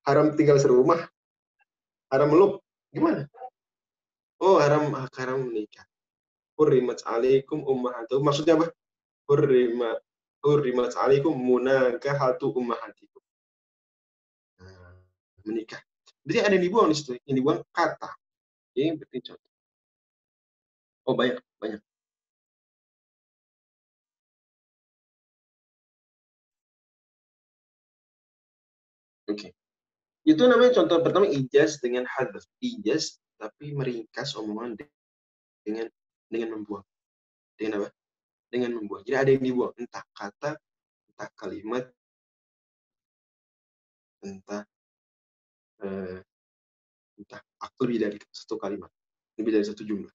Haram tinggal serumah. Haram meluk. Gimana? Oh, haram menikah. Hurimat alaikum ummahatukum. Maksudnya apa? Hurimat alaikum munakahatu ummahatikum. Menikah. Jadi ada yang dibuang di situ. Yang dibuang kata. Ini berarti contoh. Oh, banyak. Oke. Itu namanya contoh pertama ijaz dengan hadaf. Ijaz tapi meringkas omongan dengan membuang. Dengan apa? Dengan membuang. Jadi ada yang dibuang. Entah kata, entah kalimat, entah lebih dari satu kalimat. Lebih dari satu jumlah.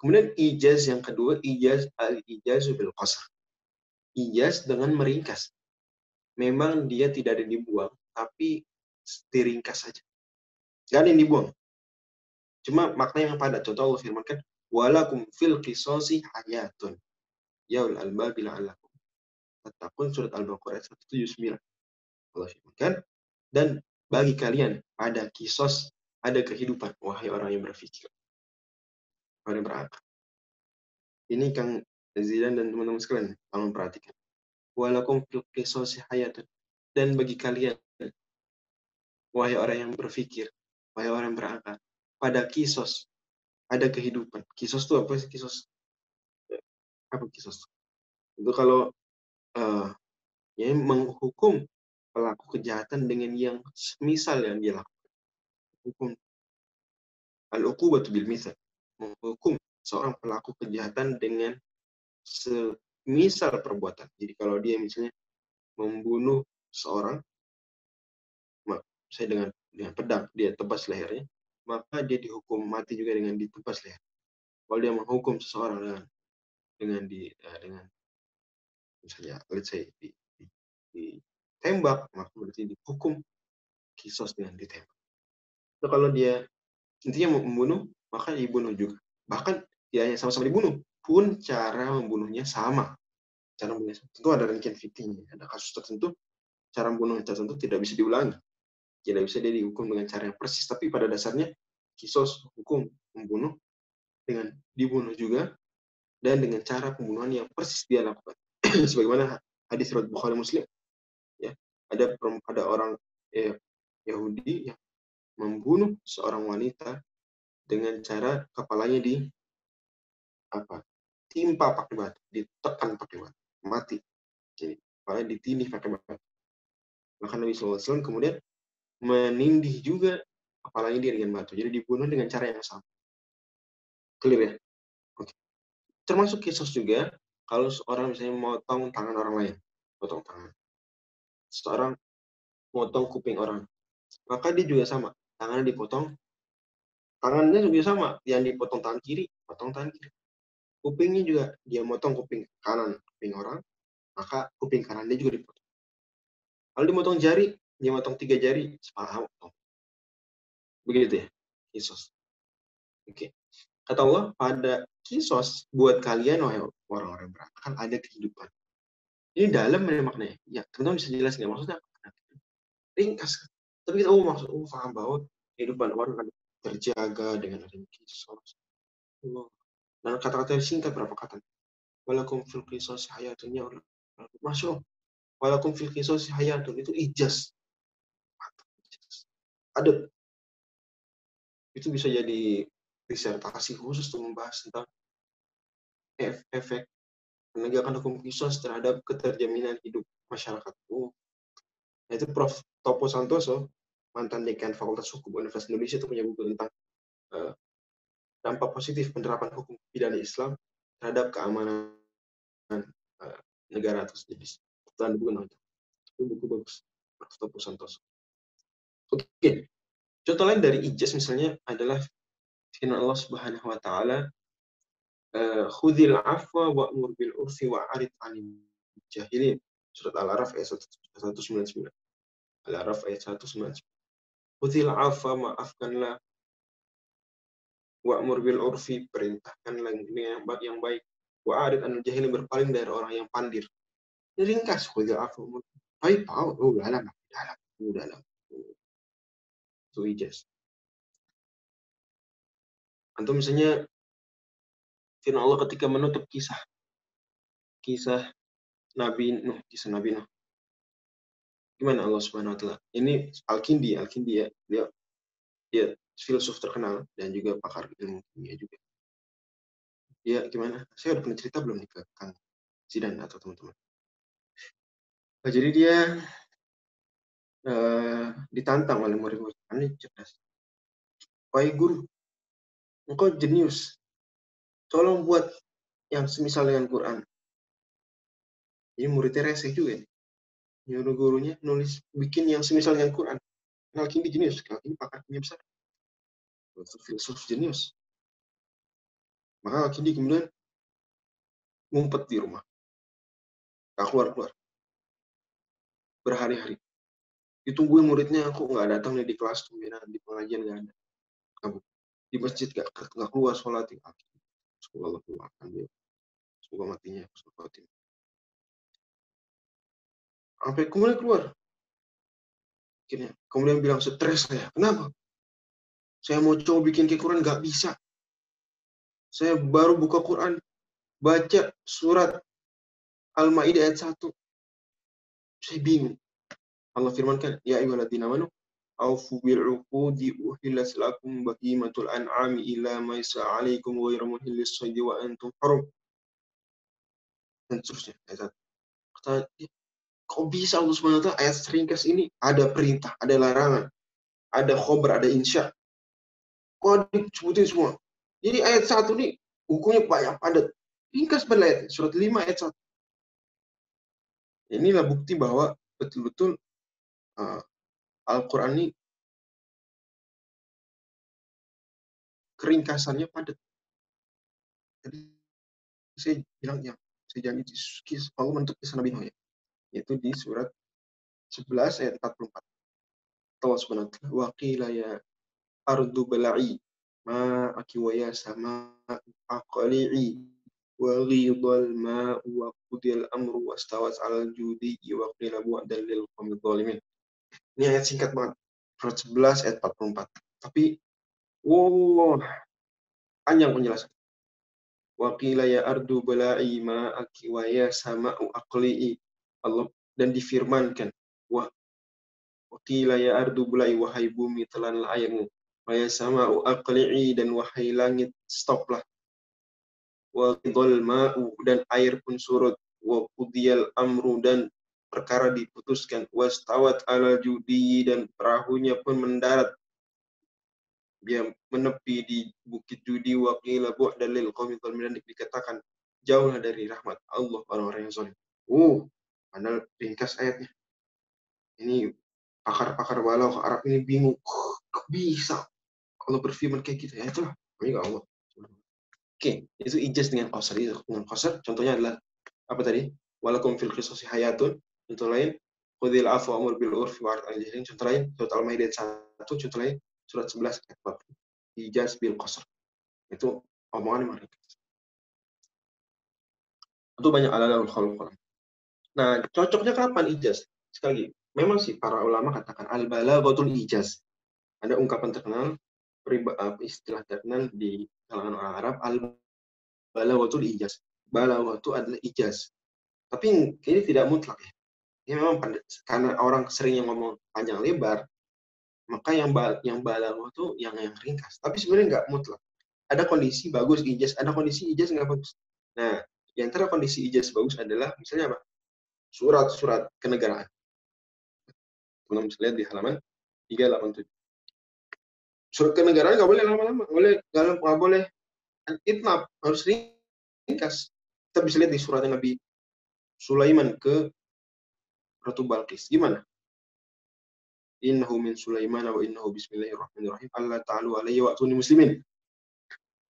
Kemudian ijaz yang kedua, al-ijazu bil qasr. Ijaz dengan meringkas. Memang dia tidak ada dibuang, tapi diringkas saja. Gak ada yang dibuang. Cuma makna yang padat. Contoh Allah firmankan, walakum fil qisasi hayatun. Yaul albabil alakum. Tattaqun surat Al-Baqarah 179. Allah firmankan, dan bagi kalian pada kisos ada kehidupan. Wahai orang yang berpikir. Orang yang berakal. Ini Kang Zidan dan teman-teman sekalian, tolong perhatikan. Walakum fil qisasi hayatun. Dan bagi kalian, wahai orang yang berpikir, wahai orang yang berakal, pada kisos ada kehidupan. Kisos itu apa sih kisos? Apa kisos? Itu kalau ya, menghukum pelaku kejahatan dengan yang semisal yang dia lakukan. Hukum al-uqubatu bil misal. Menghukum seorang pelaku kejahatan dengan semisal perbuatan. Jadi kalau dia misalnya membunuh seorang, saya dengan pedang dia tebas lehernya, maka dia dihukum mati juga dengan ditebas leher. Kalau dia menghukum seseorang dengan misalnya let's say ditembak, maka berarti dihukum kisos dengan ditembak. So, kalau dia intinya membunuh, maka dibunuh juga. Bahkan dia hanya sama-sama dibunuh, pun cara membunuhnya sama. Cara membunuhnya tentu ada rangkaian fikihnya, ada kasus tertentu, cara membunuh tertentu tidak bisa diulangi. Tidak bisa dia dihukum dengan cara yang persis, tapi pada dasarnya kisos hukum membunuh dengan dibunuh juga dan dengan cara pembunuhan yang persis dia lakukan. Sebagaimana hadis riwayat Bukhari Muslim, ya, ada orang Yahudi yang membunuh seorang wanita dengan cara kepalanya ditimpa pakai batu, ditekan pakai batu, mati. Jadi kepala ditindih pakai batu. Maka Nabi SAW kemudian menindih juga kepalanya dia dengan batu. Jadi dibunuh dengan cara yang sama. Clear ya? Oke. Termasuk kisos juga kalau seorang misalnya memotong tangan orang lain, potong tangan. Seorang memotong kuping orang, maka dia juga sama. Tangannya dipotong, tangannya juga sama. Yang dipotong tangan kiri, potong tangan kiri. Kupingnya juga dia motong kuping kanan, kuping orang, maka kuping kanan dia juga dipotong. Kalau dimotong jari, dia motong 3 jari, sepaham. Begitu ya, kisos. Oke. Kata Allah, pada kisos buat kalian wahai orang-orang berakan ada kehidupan. Ini dalam maknanya. Ya, teman-teman bisa jelas nggak maksudnya apa? Ringkas. Tapi kita maksud paham bahwa kehidupan orang akan terjaga dengan adanya kisos. Dan kata-kata yang singkat berapa kata? Walakum fil qisas hayatun ya Allah. Masya Allah. Walakum fil qisas hayatun itu ijaz. Ada. Itu bisa jadi disertasi khusus untuk membahas tentang efek penegakan hukum qisas terhadap keterjaminan hidup masyarakat. Nah, itu Prof. Topo Santoso, mantan dekan Fakultas Hukum Universitas Indonesia, itu punya buku tentang dampak positif penerapan hukum pidana Islam terhadap keamanan negara atau sejenis. Dan buku itu buku bagus, Prof. Topo Santoso. Oke, contoh lain dari ijaz misalnya adalah firman Allah Subhanahu Wa Taala, khudil afwa wa'mur bil urfi wa'arid 'anil jahilin. Surat Al-Araf ayat 199. Al-Araf ayat 199. Khudil afwa, maafkanlah, wa'mur bil urfi, perintahkanlah yang baik, wa'arid 'anil jahilin, berpaling dari orang yang pandir. Ini ringkas, khudil afwa. Baik, dalam. Itu ijaz. Atau misalnya firman Allah ketika menutup kisah Nabi Nuh, Gimana Allah Subhanahu Wa Taala? Ini Al-Kindi ya, dia filsuf terkenal dan juga pakar ilmu kimia juga. Dia gimana? Saya udah pernah cerita belum nih ke Kang Zidan atau teman-teman? Nah, jadi dia ditantang oleh murid-murid, ini cerdas. Wahai guru, engkau jenius. Tolong buat yang semisal dengan Quran. Ini muridnya rese juga. Nyuruh gurunya nulis, bikin yang semisal dengan Quran. Al-Kindi jenius, Al-Kindi pakar kimia besar. Filsuf jenius. Maka Al-Kindi kemudian ngumpet di rumah. Gak keluar-keluar. Berhari-hari. Ditungguin muridnya, aku nggak datang nih di kelas tuh, di pengajian nggak ada. Di masjid nggak keluar sholat. Semoga Allah keluarkan dia. Semoga matinya. Sampai kemudian keluar. Kemudian bilang stres saya. Kenapa? Saya mau coba bikin ke Quran, nggak bisa. Saya baru buka Quran, baca surat Al-Maidah ayat 1. Saya bingung. Allah firmankan, ya ayyuhalladzina amanu aufu bil uqudi uhillat lakum bahimatul an'ami illa ma yasa 'alaikum ghairu muhillis sayyi wa antum hurum. Dan seterusnya. Kata, kok bisa Allah Subhanahu wa taala ayat seringkas ini ada perintah, ada larangan, ada khobar, ada insya. Kok disebutin semua? Jadi ayat 1 nih hukumnya banyak padat. Ringkas banget surat 5 ayat 1. Inilah bukti bahwa betul-betul Al-Quran ini keringkasannya padat. Jadi saya bilang saya janji Allah menutup kisah Nabi Nuh ya. Yaitu di surat 11 ayat 44. Allah Subhanahu wa taala, wa qila ya ardu bala'i ma akiwaya sama aqli'i wa ghidal ma'u wa qudil amru wastawat 'alal judi wa qila bu'dan lil qawmi dhalimin. Ini ayat singkat banget. Surat 11 ayat 44. Tapi panjang penjelasan. Wa qila ya ardu bala'i ma'aki wa ya sama'u aqli'i. Allah dan difirmankan, wa qila ya ardu bala'i, wahai bumi telanlah airmu, wa ya sama'u aqli'i, dan wahai langit stoplah. wa qidal ma'u, dan air pun surut, wa qudiyal amru, dan perkara diputuskan, wastawat ala judi, dan perahunya pun mendarat, dia menepi di bukit judi, wa qila bu'dan lil qaumil zalimin, dan dikatakan jauhlah dari rahmat Allah orang-orang yang zalim. Padahal ringkas ayatnya. Ini pakar-pakar balau Arab ini bingung, kok bisa kalau berfirman kayak gitu? Ya itulah, kami Allah. Oke, itu ijaz dengan qasar. Dengan qasar contohnya adalah apa tadi? Walakum fil qisasi hayatun. Contoh lain, khudhil afwa amur bil urfi wa'rid 'anil jahilin. Contoh lain, surat Al-Maidah 1. Contoh lain, surat 11 ayat 40. Ijaz bil qasar. Itu omongan mereka. Itu banyak ala-ala khalq. Nah, cocoknya kapan ijaz? Sekali lagi, memang sih para ulama katakan al-balaghatul ijaz. Ada ungkapan terkenal, istilah terkenal di kalangan orang Arab, al-balaghatul ijaz. Balaghah itu adalah ijaz. Tapi ini tidak mutlak ya. Ini memang karena orang sering yang ngomong panjang lebar, maka yang balaghah itu yang ringkas. Tapi sebenarnya nggak mutlak. Ada kondisi bagus ijaz, ada kondisi ijaz nggak bagus. Nah, di antara kondisi ijaz bagus adalah misalnya apa? Surat-surat kenegaraan. Teman-teman bisa lihat di halaman 387. Surat kenegaraan nggak boleh lama-lama, nggak boleh itnab, harus ringkas. Kita bisa lihat di surat Nabi Sulaiman ke Ratu Balqis. Gimana? Innahu min Sulaiman wa innahu bismillahirrahmanirrahim. Allah ta'alu alayya wa atuni muslimin.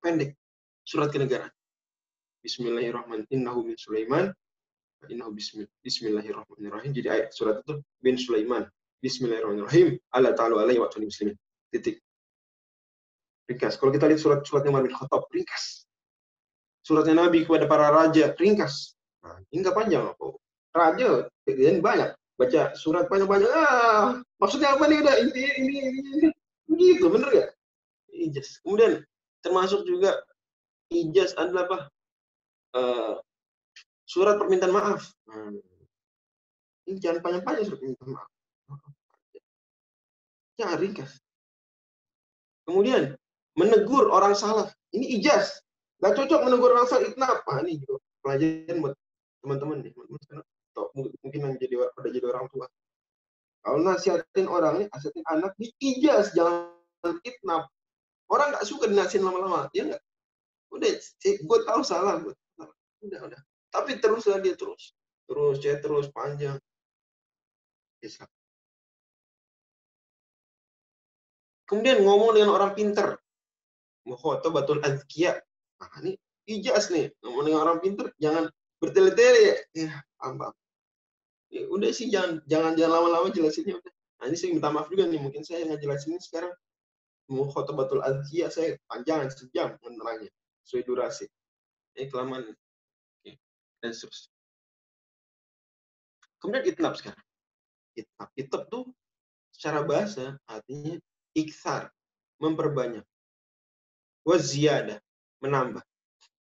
Pendek. Surat kenegaraan. Bismillahirrahmanirrahim. Innahu min Sulaiman wa innahu bismillahirrahmanirrahim. Jadi ayat surat itu bin Sulaiman. Bismillahirrahmanirrahim. Allah ta'alu alayya wa atuni muslimin. Titik. Ringkas. Kalau kita lihat surat-suratnya Umar bin Khattab, ringkas. Suratnya Nabi kepada para raja, ringkas. Nah, ini nggak panjang. Raja, ini banyak. Baca surat banyak-banyak. Maksudnya apa nih? Udah, ini. Begitu, bener nggak? Ijaz. Kemudian, termasuk juga ijaz adalah apa? Surat permintaan maaf. Ini jangan panjang-panjang surat permintaan maaf. Jangan ringkas. Kemudian, menegur orang salah. Ini ijaz. Nggak cocok menegur orang salah, itnab. Ini juga pelajaran buat teman-teman nih. Mungkin yang udah jadi orang tua. Kalau nasihatin orang nih, nasihatin anak, di ijaz, jangan itnab. Orang nggak suka dinasihatin lama-lama. Ya nggak? Udah, gue tahu salah. Udah. Tapi teruslah dia terus. Terus panjang. Bisa. Kemudian ngomong dengan orang pinter. Mukhotobatul azkiya. Nah, ini ijaz nih. Ngomong dengan orang pinter, jangan bertele-tele. Ya, paham. Ya, udah sih, jangan lama-lama jelasinnya. Udah. Nah, ini saya minta maaf juga nih. Mungkin saya ngejelasin ini sekarang. Mukhotobatul azkiya saya panjangan sejam menerangnya. Sesuai durasi. Ini kelamaan. Oke. Dan seterusnya. Kemudian itnab sekarang. Itnab tuh secara bahasa artinya iksar, memperbanyak. Waziyadah, menambah.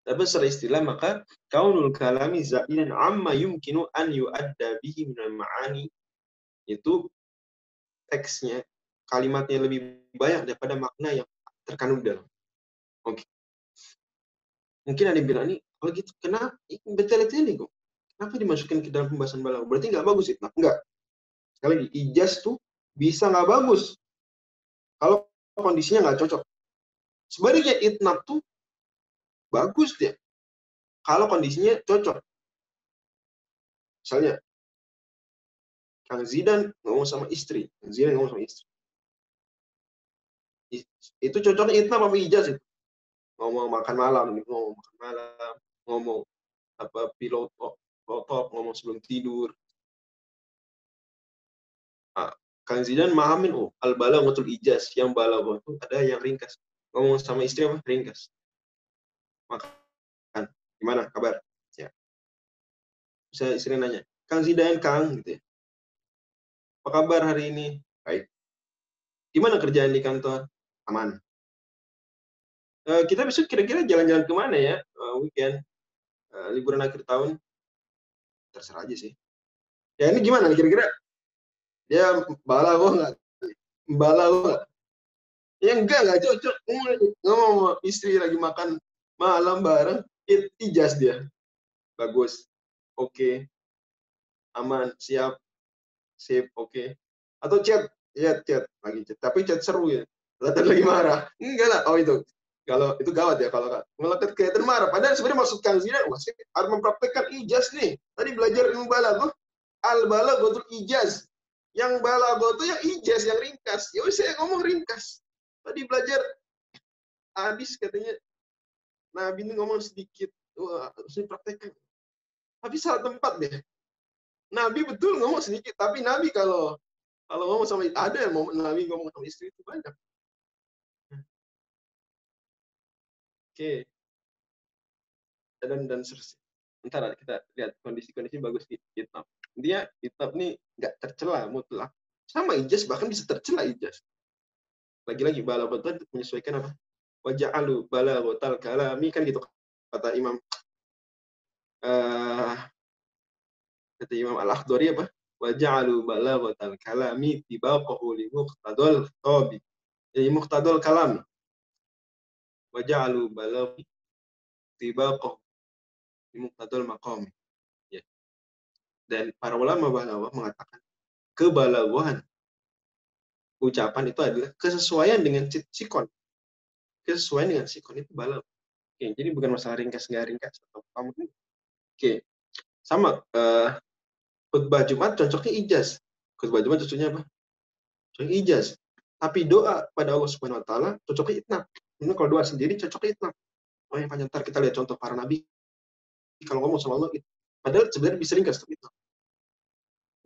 Tapi secara istilah maka kaunul kalami za'idan amma yumkinu an yu'adda bihi minal ma'ani, itu teksnya, kalimatnya lebih banyak daripada makna yang terkandung dalam. Oke. Mungkin ada yang bilang nih, kalau gitu kenapa bertele-tele kok? Kenapa dimasukkan ke dalam pembahasan balaghah? Berarti nggak bagus itnab? Enggak. Sekali lagi, ijaz tuh bisa nggak bagus kalau kondisinya nggak cocok. Sebaliknya itnab tuh bagus dia kalau kondisinya cocok. Misalnya, Kang Zidan ngomong sama istri. Itu cocoknya itnab sama ijaz itu. Ngomong makan malam, ngomong apa pilot ngomong sebelum tidur. Kang Zidan mahamin, al-balaghatul ijaz, yang balaghah itu ada yang ringkas. Ngomong sama istri apa? Ringkas. Makan. Gimana kabar? Ya. Bisa istri nanya, Kang Zidan, Kang, gitu ya. Apa kabar hari ini? Baik. Gimana kerjaan di kantor? Aman. Kita besok kira-kira jalan-jalan kemana ya? Weekend, liburan akhir tahun. Terserah aja sih. Ya ini gimana kira-kira? Dia balaghah nggak? Balaghah? Ya enggak cocok. Ngomong istri lagi makan malam bareng. ijaz dia. Bagus. Oke. Aman, siap, sip, oke. Atau chat lagi chat. Tapi chat seru ya. Kelihatan lagi marah. Enggak lah. Oh itu. Kalau itu gawat ya kalau malah kelihatan marah. Padahal sebenarnya maksud Kang Zidan, wah, harus mempraktekkan ijaz nih. Tadi belajar ilmu balaghah, al balaghatul ijaz. Yang balaghah itu yang ijaz, yang ringkas. Ya saya ngomong ringkas. Tadi belajar habis katanya Nabi ini ngomong sedikit. Wah, harus dipraktekkan. Tapi salah tempat deh. Nabi betul ngomong sedikit, tapi Nabi kalau ngomong sama ada yang mau Nabi ngomong sama istri itu banyak. Oke. Dan seterusnya. Ntar kita lihat kondisi-kondisi bagus di kitab. Dia kitab nih nggak tercela mutlak. Sama ijaz bahkan bisa tercela ijaz. Lagi-lagi balaghatul menyesuaikan apa? Waja'alu balaghatal kalami kan gitu kata Imam Al-Akhdari apa? Waja'alu balaghatal kalami tibaqahu li muqtadal tabi. Jadi muqtadal kalam. Waja'alu balaghi tibaqahu li muqtadal maqam. Ya. Dan para ulama balaghah mengatakan kebalaghahan ucapan itu adalah kesesuaian dengan sikon. Kesesuaian dengan sikon itu balaghah. Oke, jadi bukan masalah ringkas nggak ringkas atau kamu. Oke, sama khutbah Jumat cocoknya ijaz. Khutbah Jumat cocoknya apa? Cocoknya ijaz. Tapi doa pada Allah Subhanahu wa taala cocoknya itnab. Ini kalau doa sendiri cocoknya itnab. Oh yang panjang, ntar kita lihat contoh para nabi kalau ngomong sama Allah itu. Padahal sebenarnya bisa ringkas tapi itu.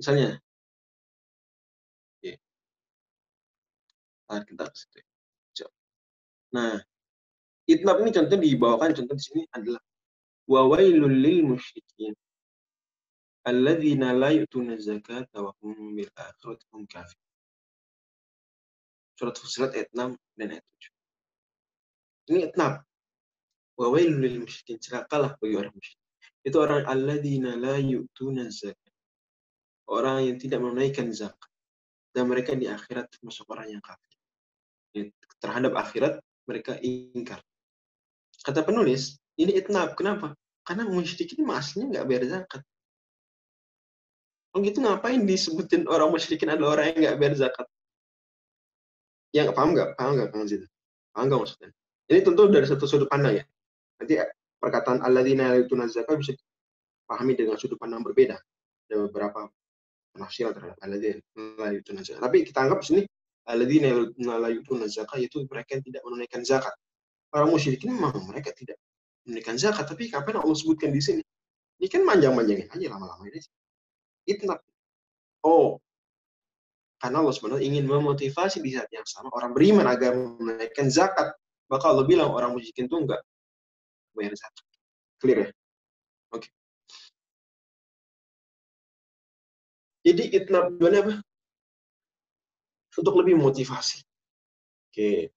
Misalnya, nah, itnab ini contoh dibawakan contoh di sini adalah wawailul lil musyrikin alladzina la yu'tuna zakata wa hum bil akhirati hum kafirun. Surat Fussilat ayat 6 dan ayat 7. Ini itnab. Wawailul lil musyrikin, celakalah bagi orang musyrik. Itu orang alladzina la yu'tuna zakat. Orang yang tidak menunaikan zakat. Dan mereka di akhirat termasuk orang yang kafir. Terhadap akhirat mereka ingkar. Kata penulis, ini itnab. Kenapa? Karena musyrik ini aslinya nggak bayar zakat. Oh gitu ngapain disebutin orang musyrikin adalah orang yang nggak bayar zakat? Yang paham nggak? Paham nggak Kang Zid? Paham nggak maksudnya? Ini tentu dari satu sudut pandang ya. Nanti perkataan alladzina la yu'tuna zakat bisa dipahami dengan sudut pandang berbeda. Ada beberapa penafsiran terhadap alladzina la yu'tuna zakat. Tapi kita anggap sini alladzina la yu'tuna zakat itu mereka yang tidak menunaikan zakat. Orang musyrikin memang mereka tidak menunaikan zakat, tapi kapan Allah sebutkan di sini? Ini kan manjang-manjangin aja lama-lama ini. Itnab. Oh, karena Allah sebenarnya ingin memotivasi di saat yang sama orang beriman agar menunaikan zakat. Maka Allah bilang orang musyrikin itu enggak bayar zakat. Clear ya? Oke. Jadi itnab tujuannya apa? Untuk lebih memotivasi. Oke.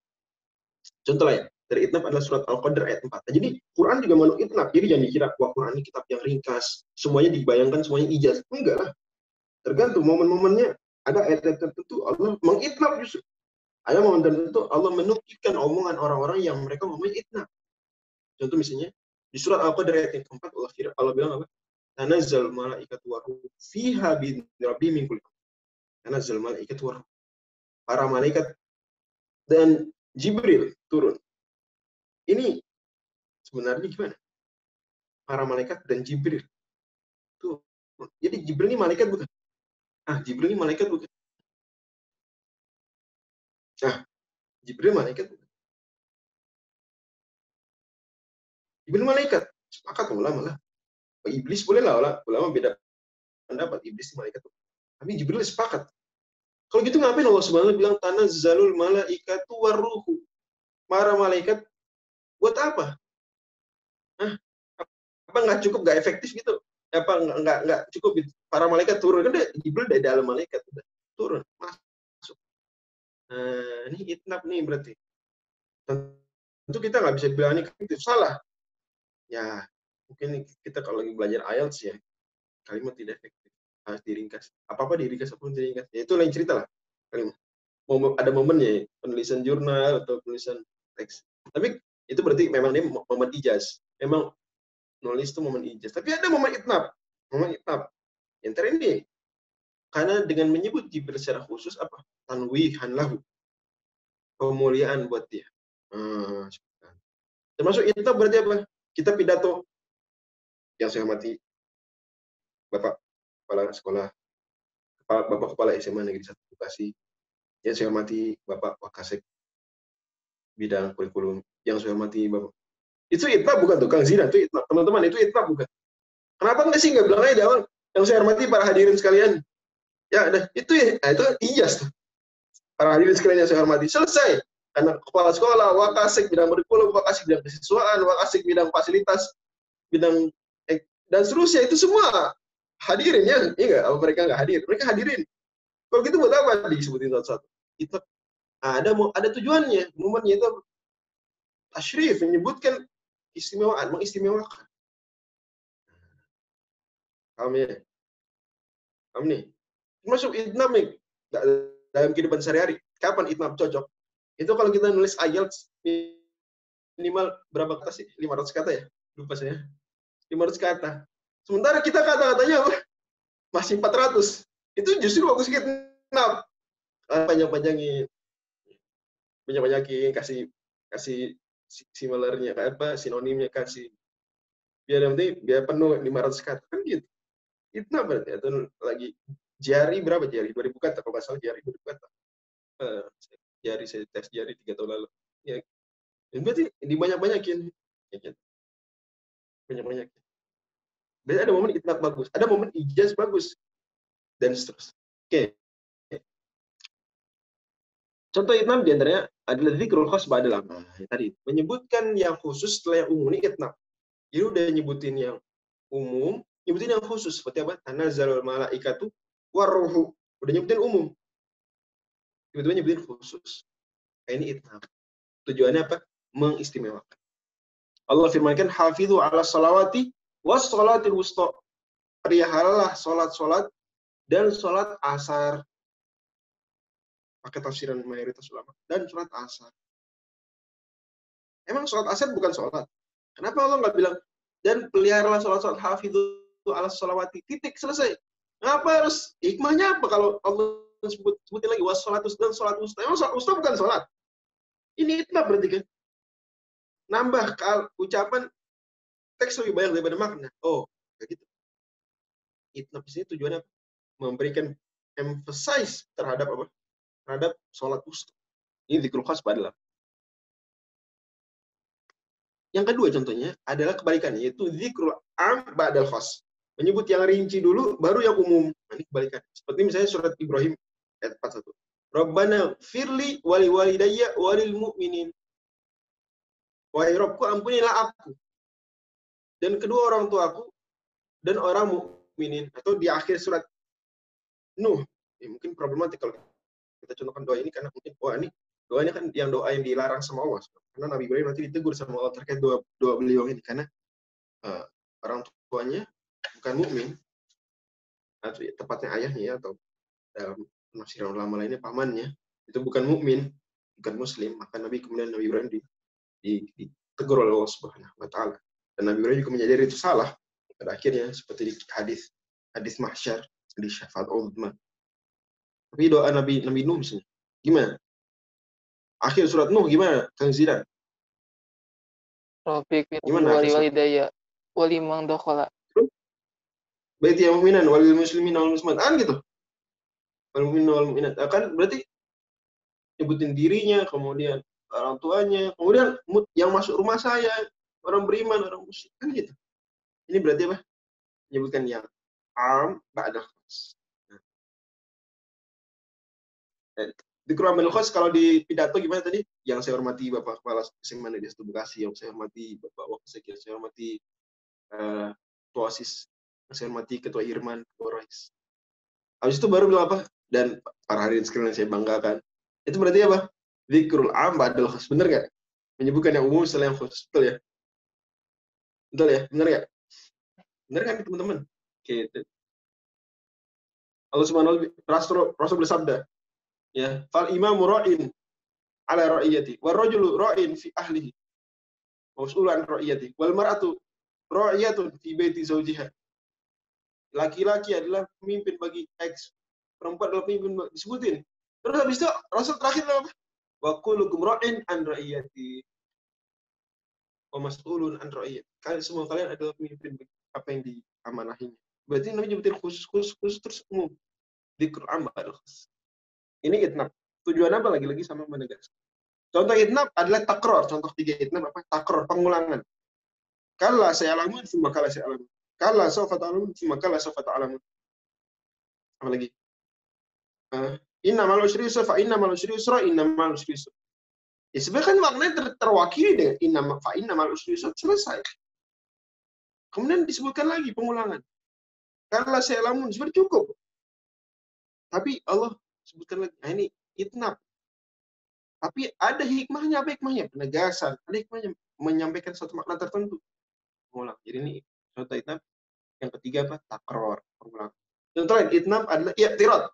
Contoh lain. Dari itnab adalah surat Al-Qadr ayat 4. Nah, jadi Quran juga mengandung itnab. Jadi jangan dikira wah Quran ini kitab yang ringkas. Semuanya dibayangkan, semuanya ijaz. Enggak lah. Tergantung momen-momennya. Ada ayat-ayat tertentu Allah mengitnab justru. Ada momen tertentu Allah menukilkan omongan orang-orang yang mereka ngomongin itnab. Contoh misalnya di surat Al-Qadr ayat yang keempat Allah bilang apa? Tanazzal malaikatu waruh fiha bi rabbi min kulli. Tanazzal malaikatu waruh. Para malaikat dan Jibril turun. Ini sebenarnya gimana? Para malaikat dan Jibril. Tuh. Jadi Jibril ini malaikat bukan? Jibril ini malaikat bukan? Jibril malaikat bukan? Jibril malaikat. Sepakat ulama lah. Iblis boleh lah, ulama beda pendapat. Iblis malaikat. Tapi Jibril sepakat. Kalau gitu ngapain Allah Subhanahu bilang tanazzalul malaikatu waruhu? Para malaikat buat apa? Apa nggak cukup, nggak efektif gitu? Apa nggak cukup gitu? Para malaikat turun kan Jibril dari dalam malaikat udah turun masuk. Ini itnab nih berarti. Tentu kita nggak bisa bilang ini efektif, salah. Ya mungkin kita kalau lagi belajar IELTS ya kalimat tidak efektif harus diringkas. Apa diringkas apapun diringkas. Ya itu lain cerita lah. Kalimat. Ada momennya penulisan jurnal atau penulisan teks. Tapi itu berarti memang ini momen ijaz. Memang nulis itu momen ijaz. Tapi ada momen itnab. Momen itnab. Yang ini karena dengan menyebut Jibril secara khusus apa? Tanwihan lahu. Pemuliaan buat dia. Termasuk itnab berarti apa? Kita pidato yang saya hormati Bapak Kepala Sekolah, Bapak Kepala SMA Negeri 1 Bekasi, yang saya hormati Bapak Wakasek bidang kurikulum, yang saya hormati Bapak. Itu itnab bukan tuh, Kang Zina, itu itnab. Teman-teman, itu itnab bukan? Kenapa nggak sih nggak bilang aja di awal, yang saya hormati para hadirin sekalian. Ya, udah, itu ya, nah, itu ijaz tuh. Para hadirin sekalian yang saya hormati, selesai. Karena kepala sekolah, Wakasek bidang kurikulum, Wakasek bidang kesiswaan, Wakasek bidang fasilitas, bidang dan seterusnya, itu semua hadirin ya, iya nggak? Mereka nggak hadir, mereka hadirin. Kalau gitu buat apa disebutin satu-satu? Itu ada tujuannya, momennya itu tasyrif, menyebutkan istimewaan, mengistimewakan. Paham ya? Paham nih? Masuk itnab nih, dalam kehidupan sehari-hari. Kapan itnab cocok? Itu kalau kita nulis ayat minimal berapa kata sih? 500 kata ya? Lupa saya. 500 kata. Sementara kita kata-katanya masih 400. Itu justru bagus itnab. Panjang-panjangin. Banyak-banyakin, kasih similarnya apa, sinonimnya kasih. Biar nanti biar penuh 500 kata kan gitu. Itnab berarti itu lagi jari berapa jari? 2000 kata kalau nggak salah, jari 2000 kata. Jari saya tes jari 3 tahun lalu. Ya. Berarti dibanyak-banyakin. Ya, gitu. Banyak-banyakin. Berarti ada momen itnab bagus, ada momen ijaz bagus, dan seterusnya. Oke. Contoh itnab diantaranya adalah dzikrul khas ba'dal am. Tadi menyebutkan yang khusus setelah yang umum, ini itnab. Jadi udah nyebutin yang umum, nyebutin yang khusus. Seperti apa? Tanazzalul malaikatu warruhu. Udah nyebutin umum. Tiba-tiba nyebutin khusus. Nah, ini itnab. Tujuannya apa? Mengistimewakan. Allah firmankan, hafidhu ala salawati was salatil wusta. Peliharalah salat-salat dan salat asar. Pakai tafsiran mayoritas ulama. Dan salat asar. Emang salat asar bukan salat? Kenapa Allah nggak bilang, dan peliharalah salat-salat hafidhu ala salawati, titik, selesai. Kenapa harus, hikmahnya apa kalau Allah sebutin lagi wassalatus dan salat usta? Emang salat usta bukan salat? Ini itnab berarti kan? Nambah ucapan, teks lebih banyak daripada makna. Oh, kayak gitu. Itnab di sini tujuannya apa? Memberikan emphasize terhadap apa? Terhadap salat usta. Ini dzikrul khas ba'dal. Yang kedua contohnya adalah kebalikannya, yaitu dzikrul am ba'dal khas. Menyebut yang rinci dulu, baru yang umum. Nah, ini kebalikan. Seperti misalnya surat Ibrahim ayat 41. Rabbana firli wali walidayya walil mu'minin. Wahai Rabbku, ampunilah aku dan kedua orang tuaku dan orang mukminin. Atau di akhir surat Nuh. Mungkin problematik kalau kita contohkan doa ini, karena mungkin ini doa ini kan yang doa yang dilarang sama Allah. Karena Nabi Ibrahim nanti ditegur sama Allah terkait doa beliau ini, karena orang tuanya bukan mukmin, atau tepatnya ayahnya, atau dalam penafsiran ulama lainnya pamannya itu bukan mukmin, bukan muslim, maka Nabi Ibrahim ditegur oleh Allah Subhanahu wa taala. Dan Nabi Ibrahim juga menyadari itu salah. Pada akhirnya seperti di hadis mahsyar, di syafaat uzma. Tapi doa Nabi Nuh misalnya, gimana? Akhir surat Nuh gimana, Kang Zidan? Rafiq wali walidayya wali man dakhala. Baiti yang mu'minan walil muslimin wal muslimat. Gitu. Wal mu'min wal mu'minat. Kan berarti nyebutin dirinya, kemudian orang tuanya, kemudian yang masuk rumah saya, orang beriman, orang muslim, kan gitu. Ini berarti apa? Menyebutkan yang am ba'da khas. Dzikrul amil khas kalau di pidato gimana tadi? Yang saya hormati Bapak Kepala SMA Negeri 1 Bekasi, yang saya hormati Bapak Wakasek, yang saya hormati Ketua OSIS, yang saya hormati Ketua Irman, Ketua Rais. Habis itu baru bilang apa? Dan para hadirin sekalian saya banggakan. Itu berarti apa? Dzikrul am ba'dal khas. Bener nggak? Menyebutkan yang umum setelah yang khusus. Betul ya? Betul ya? Bener nggak? Bener kan teman-teman? Gitu. Allah Subhanahu wa ta'ala Rasul bersabda, ya, fal imamu ra'in ala ra'iyati, war rajulu ra'in fi ahlihi, mas'ulun an ra'iyati, wal mar'atu ra'iyatun fi baiti zawjiha. Laki-laki adalah pemimpin bagi X, perempuan adalah pemimpin, disebutin. Terus habis itu Rasul terakhir apa? Wa kullukum ra'in an ra'iyati wa mas'ulun an ra'iyati. Kalian semua kalian adalah pemimpin apa yang diamanahinya. Berarti Nabi nyebutin khusus terus umum. Dzikr am ba'dal khas. Ini itnab. Tujuan apa lagi-lagi sama menegaskan. Contoh itnab adalah takror. Contoh 3 itnab apa? Takror, pengulangan. Kalla sayalamun, summa kalla sayalamun. Kalla sawfa ta'lamun, summa kalla sawfa ta'lamun. Apa lagi? Inna mal usri yusra, fa inna mal usri yusra, inna mal usri yusra. Ya sebenarnya kan maknanya terwakili dengan inna mal usri yusra, selesai. Kemudian disebutkan lagi pengulangan. Kalla sayalamun, sebenarnya cukup. Tapi Allah sebutkan lagi. Nah, ini itnab. Tapi ada hikmahnya, apa hikmahnya? Penegasan. Ada hikmahnya menyampaikan satu makna tertentu. Pengulang. Jadi ini contoh itnab. Yang ketiga apa? Takror. Pengulang. Contoh lain, itnab adalah i'tirad.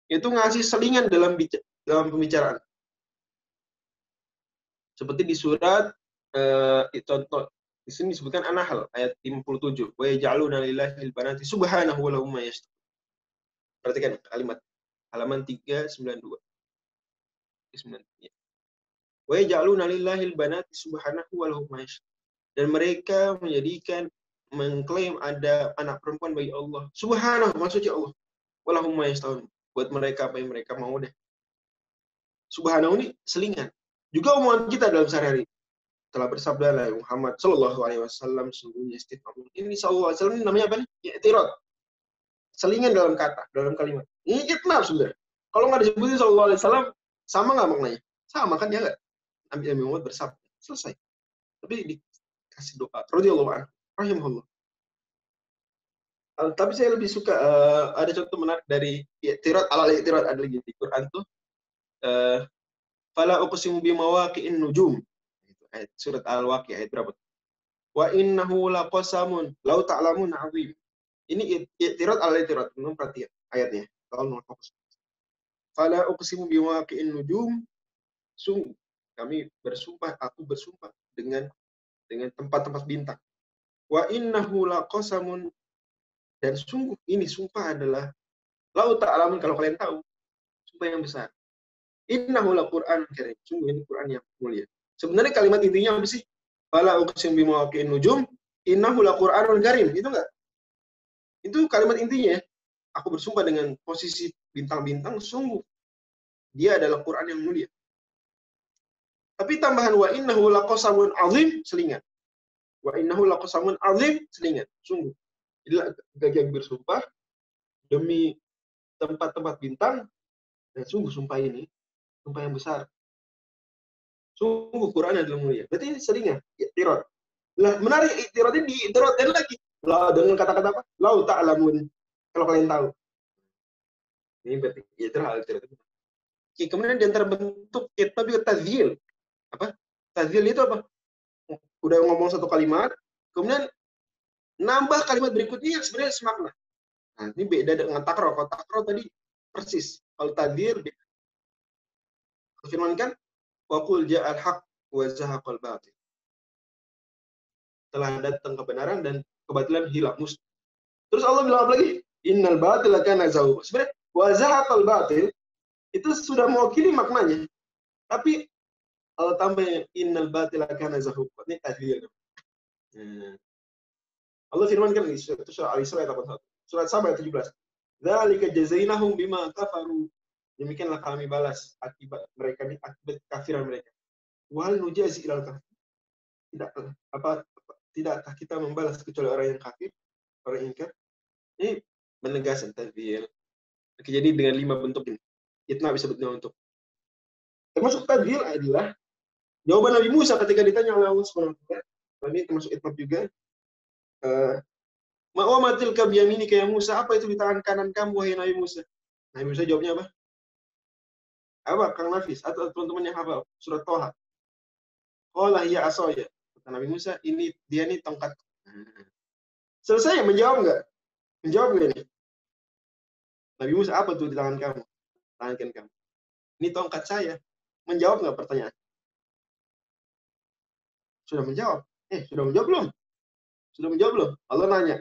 Itu ngasih selingan dalam pembicaraan. Seperti di surat contoh di sini disebutkan An-Nahl ayat 57. Wa yaj'aluna lillahil banati subhanahu wa lahum ma yashtahun. Perhatikan kalimat halaman 392. Wa yaj'aluna lillahil banati subhanahu wa lahum ma yashtahun. Dan mereka menjadikan mengklaim ada anak perempuan bagi Allah. Subhanahu, maksudnya Allah. Wa lahum ma yashtahun. Buat mereka apa yang mereka mau deh. Subhanahu ini selingan. Juga omongan kita dalam sehari-hari. Telah bersabda Nabi Muhammad Sallallahu Alaihi Wasallam sungguhnya istighfar. Ini Sallallahu Alaihi Wasallam ini namanya apa nih? I'tirad. Selingan dalam kata, dalam kalimat. Ini itnab sebenarnya. Kalau nggak disebutin Sallallahu Alaihi Wasallam, sama nggak maknanya? Sama kan ya nggak? Nabi Muhammad bersabda. Selesai. Tapi dikasih doa. Radhiyallahu anhu. Rahimahullah. Tapi saya lebih suka ada contoh menarik dari i'tirad ala i'tirad ada lagi di Quran tuh. Fala uqsimu bimawaqi'in nujum. Ayat surat Al-Waqi'ah ayat berapa? Wa innahu laqasamun law ta'lamun 'azim. Ini i'tirad ala i'tirad. Perhatian ayatnya. Tolong fokus. Fala uqsimu bimawaqi'in nujum. Sungguh kami bersumpah, aku bersumpah dengan tempat-tempat bintang. Wa innahu laqasamun, dan sungguh ini sumpah adalah law ta'lamun, kalau kalian tahu, sumpah yang besar. Innahu laqur'anun karim. Sungguh ini Quran yang mulia. Sebenarnya kalimat intinya apa sih? Fala uqsimu bimawaqi'in nujum, innahu laqur'anun karim. Itu enggak? Itu kalimat intinya. Aku bersumpah dengan posisi bintang-bintang, sungguh dia adalah Quran yang mulia. Tapi tambahan wa innahu laqasamun azim, selingan. Wa innahu laqasamun azim, selingan. Sungguh. Jadi gagah bersumpah demi tempat-tempat bintang, dan sungguh sumpah ini sumpah yang besar. Sungguh Quran adalah mulia. Berarti ini selingan, i'tirad. Lah menarik i'tiradnya di'tiradkan lagi. Lah dengan kata-kata apa? Lau ta'lamun. Kalau kalian tahu. Ini berarti i'tirad. Oke, kemudian di antara bentuk itnab juga tadzil. Apa? Tadzil itu apa? Udah ngomong satu kalimat, kemudian nambah kalimat berikutnya yang sebenarnya semakna. Nah, ini beda dengan takror. Kalau takror tadi persis. Kalau tadzil firmankan wa qul ja'al haq wa zahaqal batil. Telah datang kebenaran dan kebatilan hilang musnah. Terus Allah bilang apa lagi? Innal batila kana zahuqa. Sebenarnya wa zahaqal batil itu sudah mewakili maknanya. Tapi Allah tambah innal batila kana zahuqa. Ini tadzil. Allah firmankan di surah Al-Isra ayat 81. Surat Saba ayat 17. Dzalika jazainahum bima kafaru. Demikianlah kami balas akibat mereka ini, akibat kafiran mereka. Wal nujazi ilal kafir. Tidakkah kita membalas kecuali orang yang kafir, orang yang ingkar? Ini menegaskan tadzil. Jadi dengan 5 bentuk ini, itnab bisa bentuk untuk. Termasuk tadzil adalah jawaban Nabi Musa ketika ditanya oleh Allah Subhanahu wa taala. Ini termasuk itnab juga. Ma'amatil ka biyaminika ya Musa, apa itu di tangan kanan kamu wahai Nabi Musa? Nabi Musa jawabnya apa? Apa Kang Nafis atau teman-teman yang hafal surat Thaha? Qala hiya asaya. Kata Nabi Musa, dia ini tongkat. Selesai menjawab enggak? Menjawab enggak ini? Nabi Musa, apa tuh di tangan kamu? Tangan kamu. Ini tongkat saya. Menjawab enggak pertanyaan? Sudah menjawab. Sudah menjawab belum? Sudah menjawab belum? Allah nanya,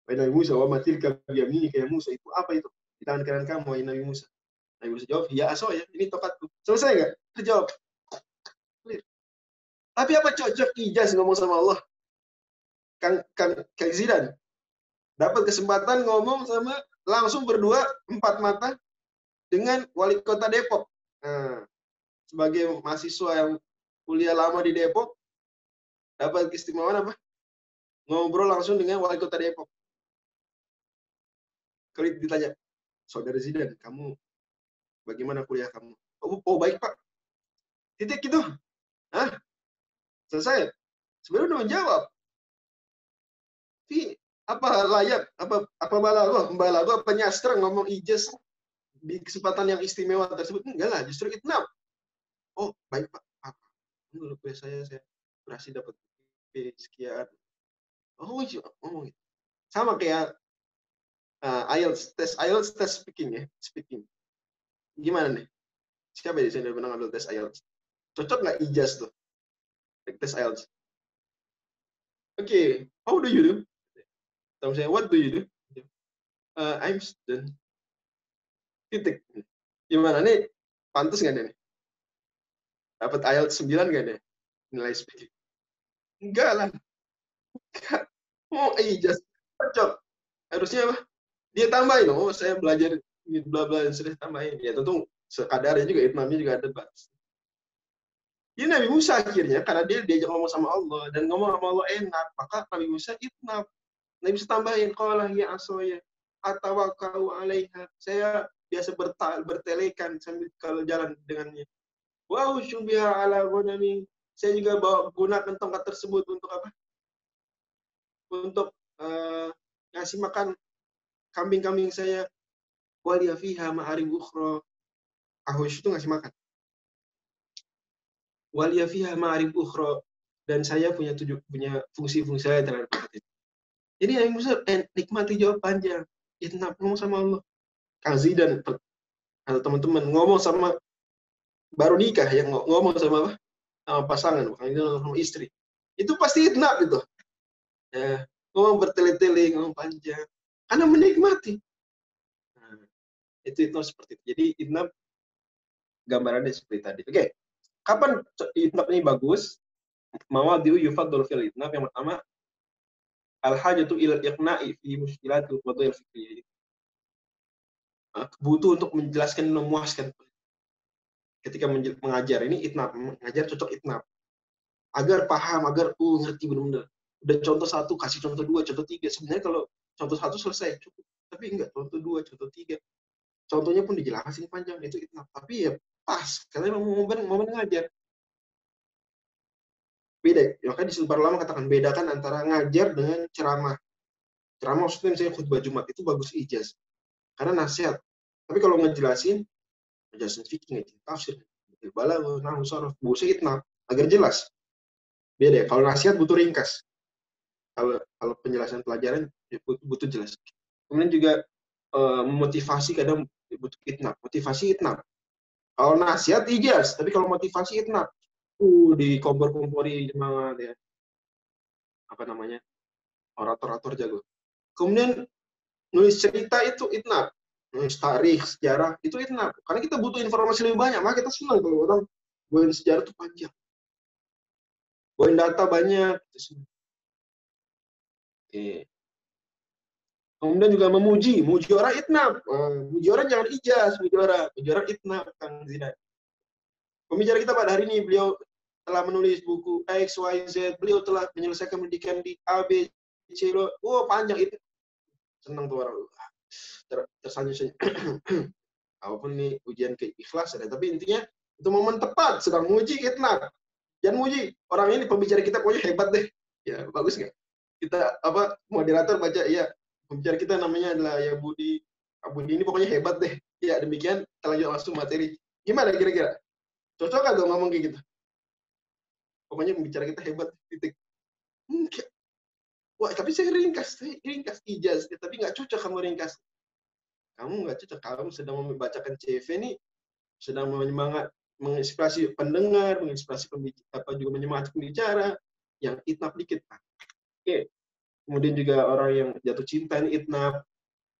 wahai Nabi Musa, wa matilka biyaminika ya Musa, itu apa itu? Di tangan kanan kamu, wahai Nabi Musa. Nabi Musa jawab, ya asoya, ini tokatku. Selesai nggak? Terjawab. Clear. Tapi apa cocok ijaz ngomong sama Allah? Kang Zidan dapat kesempatan ngomong sama langsung berdua 4 mata dengan wali kota Depok. Nah, sebagai mahasiswa yang kuliah lama di Depok, dapat keistimewaan apa? Ngobrol langsung dengan wali kota Depok. Kalau ditanya, saudara Zidan, kamu bagaimana kuliah kamu? Oh baik Pak. Titik gitu. Hah? Selesai. Sebenarnya udah menjawab. Tapi apa layak, apa balago, apa nyastra ngomong ijaz di kesempatan yang istimewa tersebut? Enggak lah, justru itnab. Oh baik Pak. Menurut saya berhasil dapat B sekian. Oh iya, ngomong gitu. Sama kayak IELTS tes speaking ya, speaking. Gimana nih? Siapa di sini pernah ngambil tes IELTS? Cocok nggak ijaz tuh? Tes IELTS. Okay, how do you do? Atau misalnya, what do you do? I'm student. Titik. Gimana nih? Pantas nggak nih? Dapat IELTS 9 nggak nih? Nilai speaking. Enggak lah. Enggak. Oh, ijaz. Cocok. Harusnya apa? Dia tambahin. Oh, saya belajar bla bla sudah tambahin. Ya tentu sekadarnya juga, itmamnya juga ada batas. Ini Nabi Musa akhirnya, karena dia diajak ngomong sama Allah, dan ngomong sama Allah enak, maka Nabi Musa itnab. Nabi Musa tambahin, qala ya asoya, atawakau alaiha. Saya biasa bertelekan sambil kalau jalan dengannya. Wow, syubiha ala gunami. Saya juga bawa gunakan tongkat tersebut untuk apa? Untuk ngasih makan kambing-kambing saya. Waliyafiha ma'arib ukhra. Ahus itu ngasih makan. Waliyafiha ma'arib ukhra. Dan saya punya fungsi-fungsi saya terhadap tongkat itu. Jadi Nabi Musa nikmati jawab panjang. Itnab, ngomong sama Allah. Kang Zidan atau teman-teman ngomong sama baru nikah, yang ngomong sama apa? Sama pasangan, bukan sama istri. Itu pasti itnab itu. Ya, ngomong bertele-tele, ngomong panjang. Karena menikmati. Nah, itu seperti itu. Jadi itnab gambarannya seperti tadi. Oke. Kapan itnab ini bagus? Mawadi'u yufaddal fil itnab. Yang pertama, al-hajatu ilal iqna'i fi mushkilatil qadhiyah fiqhiyah. Butuh untuk menjelaskan dan memuaskan. Ketika mengajar ini itnab, mengajar cocok itnab. Agar paham, agar ngerti benar-benar. Udah contoh 1, kasih contoh 2, contoh 3. Sebenarnya kalau contoh 1 selesai, cukup. Tapi enggak, contoh 2, contoh 3. Contohnya pun dijelasin panjang, itu itnab. Tapi ya pas, karena mau ngajar. Beda, makanya di Sulbar Lama katakan, bedakan antara ngajar dengan ceramah. Ceramah maksudnya misalnya khutbah Jumat, itu bagus ijaz. Karena nasihat. Tapi kalau ngejelasin fikih, ngejelasin tafsir, balaghah, nahwu, sharaf, butuh itnab, agar jelas. Beda ya, kalau nasihat butuh ringkas. Kalau penjelasan pelajaran butuh jelas. Kemudian juga memotivasi kadang butuh itnab. Motivasi itnab. Kalau nasihat ijaz, tapi kalau motivasi itnab, dikompor-kompori semangat ya. Apa namanya? Orator-orator jago. Kemudian nulis cerita itu itnab. Nulis tarikh, sejarah, itu itnab. Karena kita butuh informasi lebih banyak, maka kita senang kalau orang bawain sejarah itu panjang. Bawain data banyak. Oke. Kemudian juga memuji orang itnab. Muji orang jangan ijaz, muji orang itnab, Kang Zidan. Pembicara kita pada hari ini, beliau telah menulis buku X, Y, Z, beliau telah menyelesaikan pendidikan di A, B, C, panjang itu. Senang tuh orang. Tersanjung-sanjung. Apapun nih ujian keikhlasan, tapi intinya itu momen tepat sedang muji itnab. Jangan muji orang ini, pembicara kita pokoknya hebat deh. Ya, bagus nggak? Kita moderator baca, ya pembicara kita namanya adalah ya Budi ini pokoknya hebat deh. Ya demikian, kita lanjut langsung materi. Gimana kira-kira? Cocok nggak dong ngomong kayak gitu? Pokoknya pembicara kita hebat, titik. Enggak. Wah, tapi saya ringkas ijaz, tapi nggak cocok kamu ringkas. Kamu nggak cocok, kamu sedang membacakan CV nih, sedang menginspirasi pendengar, menginspirasi pembicara, juga menyemangati pembicara, yang itnab dikit. Oke. Kemudian juga orang yang jatuh cinta ini itnab.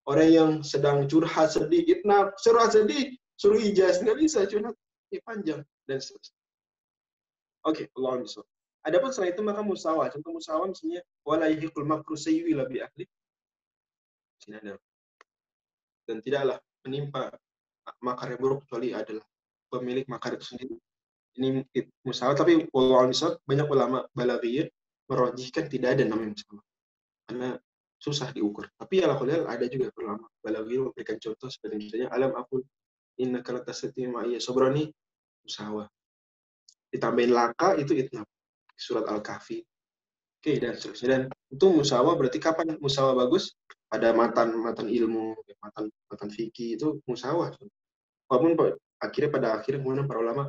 Orang yang sedang curhat sedih itnab. Curhat sedih suruh ijaz, nggak bisa curhat, ya panjang dan seterusnya. Oke, Allah bisa. Adapun setelah itu maka musawah. Contoh musawah misalnya wala yahiqul makru sayyi bi ahli. Sini ada. Dan tidaklah menimpa makar yang buruk kecuali adalah pemilik makar itu sendiri. Ini musawah, tapi Allah bisa banyak ulama balaghiyah merojihkan tidak ada namanya musawah. Karena susah diukur. Tapi alhamdulillah ada juga ulama balaghiyah memberikan contoh seperti misalnya alam aku inna kala tasati ma'iyya sobrani musawah. Ditambahin laka itu itnab. Surat Al-Kahfi. Oke, dan seterusnya. Dan itu musawah berarti kapan musawah bagus? Pada matan ilmu, matan fikih itu musawah. Walaupun akhirnya pada akhirnya kemudian para ulama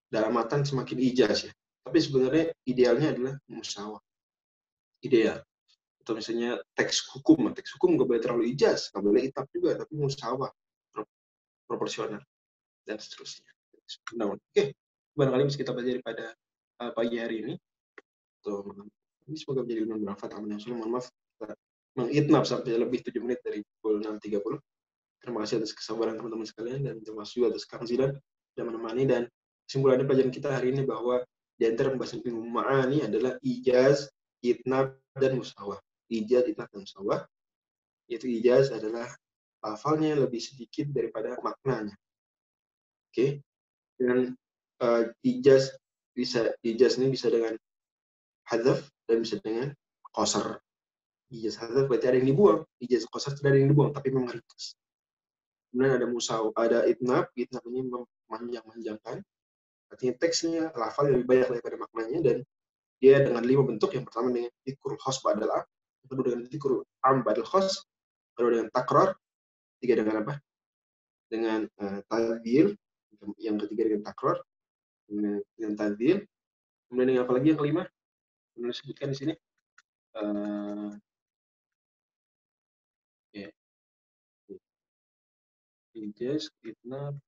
dalam matan semakin ijaz ya. Tapi sebenarnya idealnya adalah musawah. Ideal. Atau misalnya teks hukum nggak boleh terlalu ijaz, nggak boleh itab juga, tapi musawah, proporsional dan seterusnya. Nah, oke, barangkali bisa kita pelajari pada pagi hari ini. Ini semoga menjadi bermanfaat. Mohon maaf kita mengitnab sampai lebih 7 menit dari pukul 6.30. Terima kasih atas kesabaran teman-teman sekalian dan terima kasih atas Kang Zidan yang menemani. Dan kesimpulannya pelajaran kita hari ini bahwa di antara pembahasan ilmu ma'ani adalah ijaz, itnab, dan musawah. Ijaz, itnab, dan musawah. Yaitu ijaz adalah lafalnya lebih sedikit daripada maknanya. Oke. Dengan ijaz ini bisa dengan hadzaf dan bisa dengan qasar. Ijaz hadzaf berarti ada yang dibuang. Ijaz qasar tidak ada yang dibuang, tapi memang ringkas. Kemudian ada musawah, ada itnab ini memanjang-manjangkan. Artinya teksnya, lafal lebih banyak daripada maknanya, dan dia dengan 5 bentuk. Yang pertama dengan dzikrul khas ba'dal am, yang kedua dengan dzikrul am ba'dal khas, kedua dengan takrar, tiga dengan apa? Dengan tadzil, yang ketiga dengan takrar, dengan tadzil, kemudian dengan apa lagi yang kelima? Kemudian disebutkan di sini. Ya. Ijaz, itnab,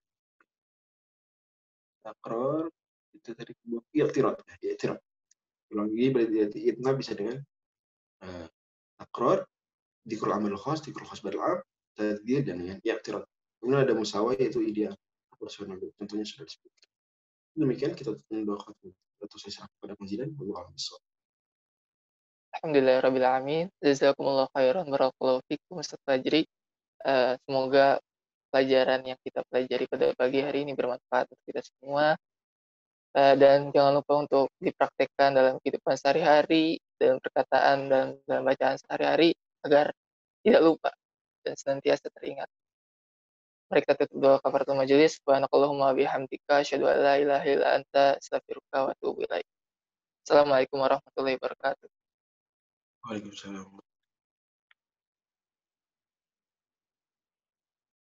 takrar, itu tadi i'tirad. I'tirad. Ulang lagi berarti itnab bisa dengan takrar, dzikrul amal khas, dzikrul khas badal am, tadzil, dan dengan i'tirad. Kemudian ada musawah, yaitu ideal proporsional. Tentunya sudah disebutkan. Demikian kita doa khatim atau saya serahkan kepada penjilan. Wallahu a'lam. Alhamdulillahirrabbilalamin. Jazakumullah khairan. Barakallahu fikum Ustaz Fajri. Semoga pelajaran yang kita pelajari pada pagi hari ini bermanfaat untuk kita semua. Dan jangan lupa untuk dipraktekkan dalam kehidupan sehari-hari, dalam perkataan, dan dalam bacaan sehari-hari, agar tidak lupa dan senantiasa teringat. Mereka tutup doa kafaratul majelis. Subhanakallahumma bihamdika asyhadu an la ilaha illa anta astaghfiruka wa atubu ilaik. Assalamualaikum warahmatullahi wabarakatuh. Waalaikumsalam.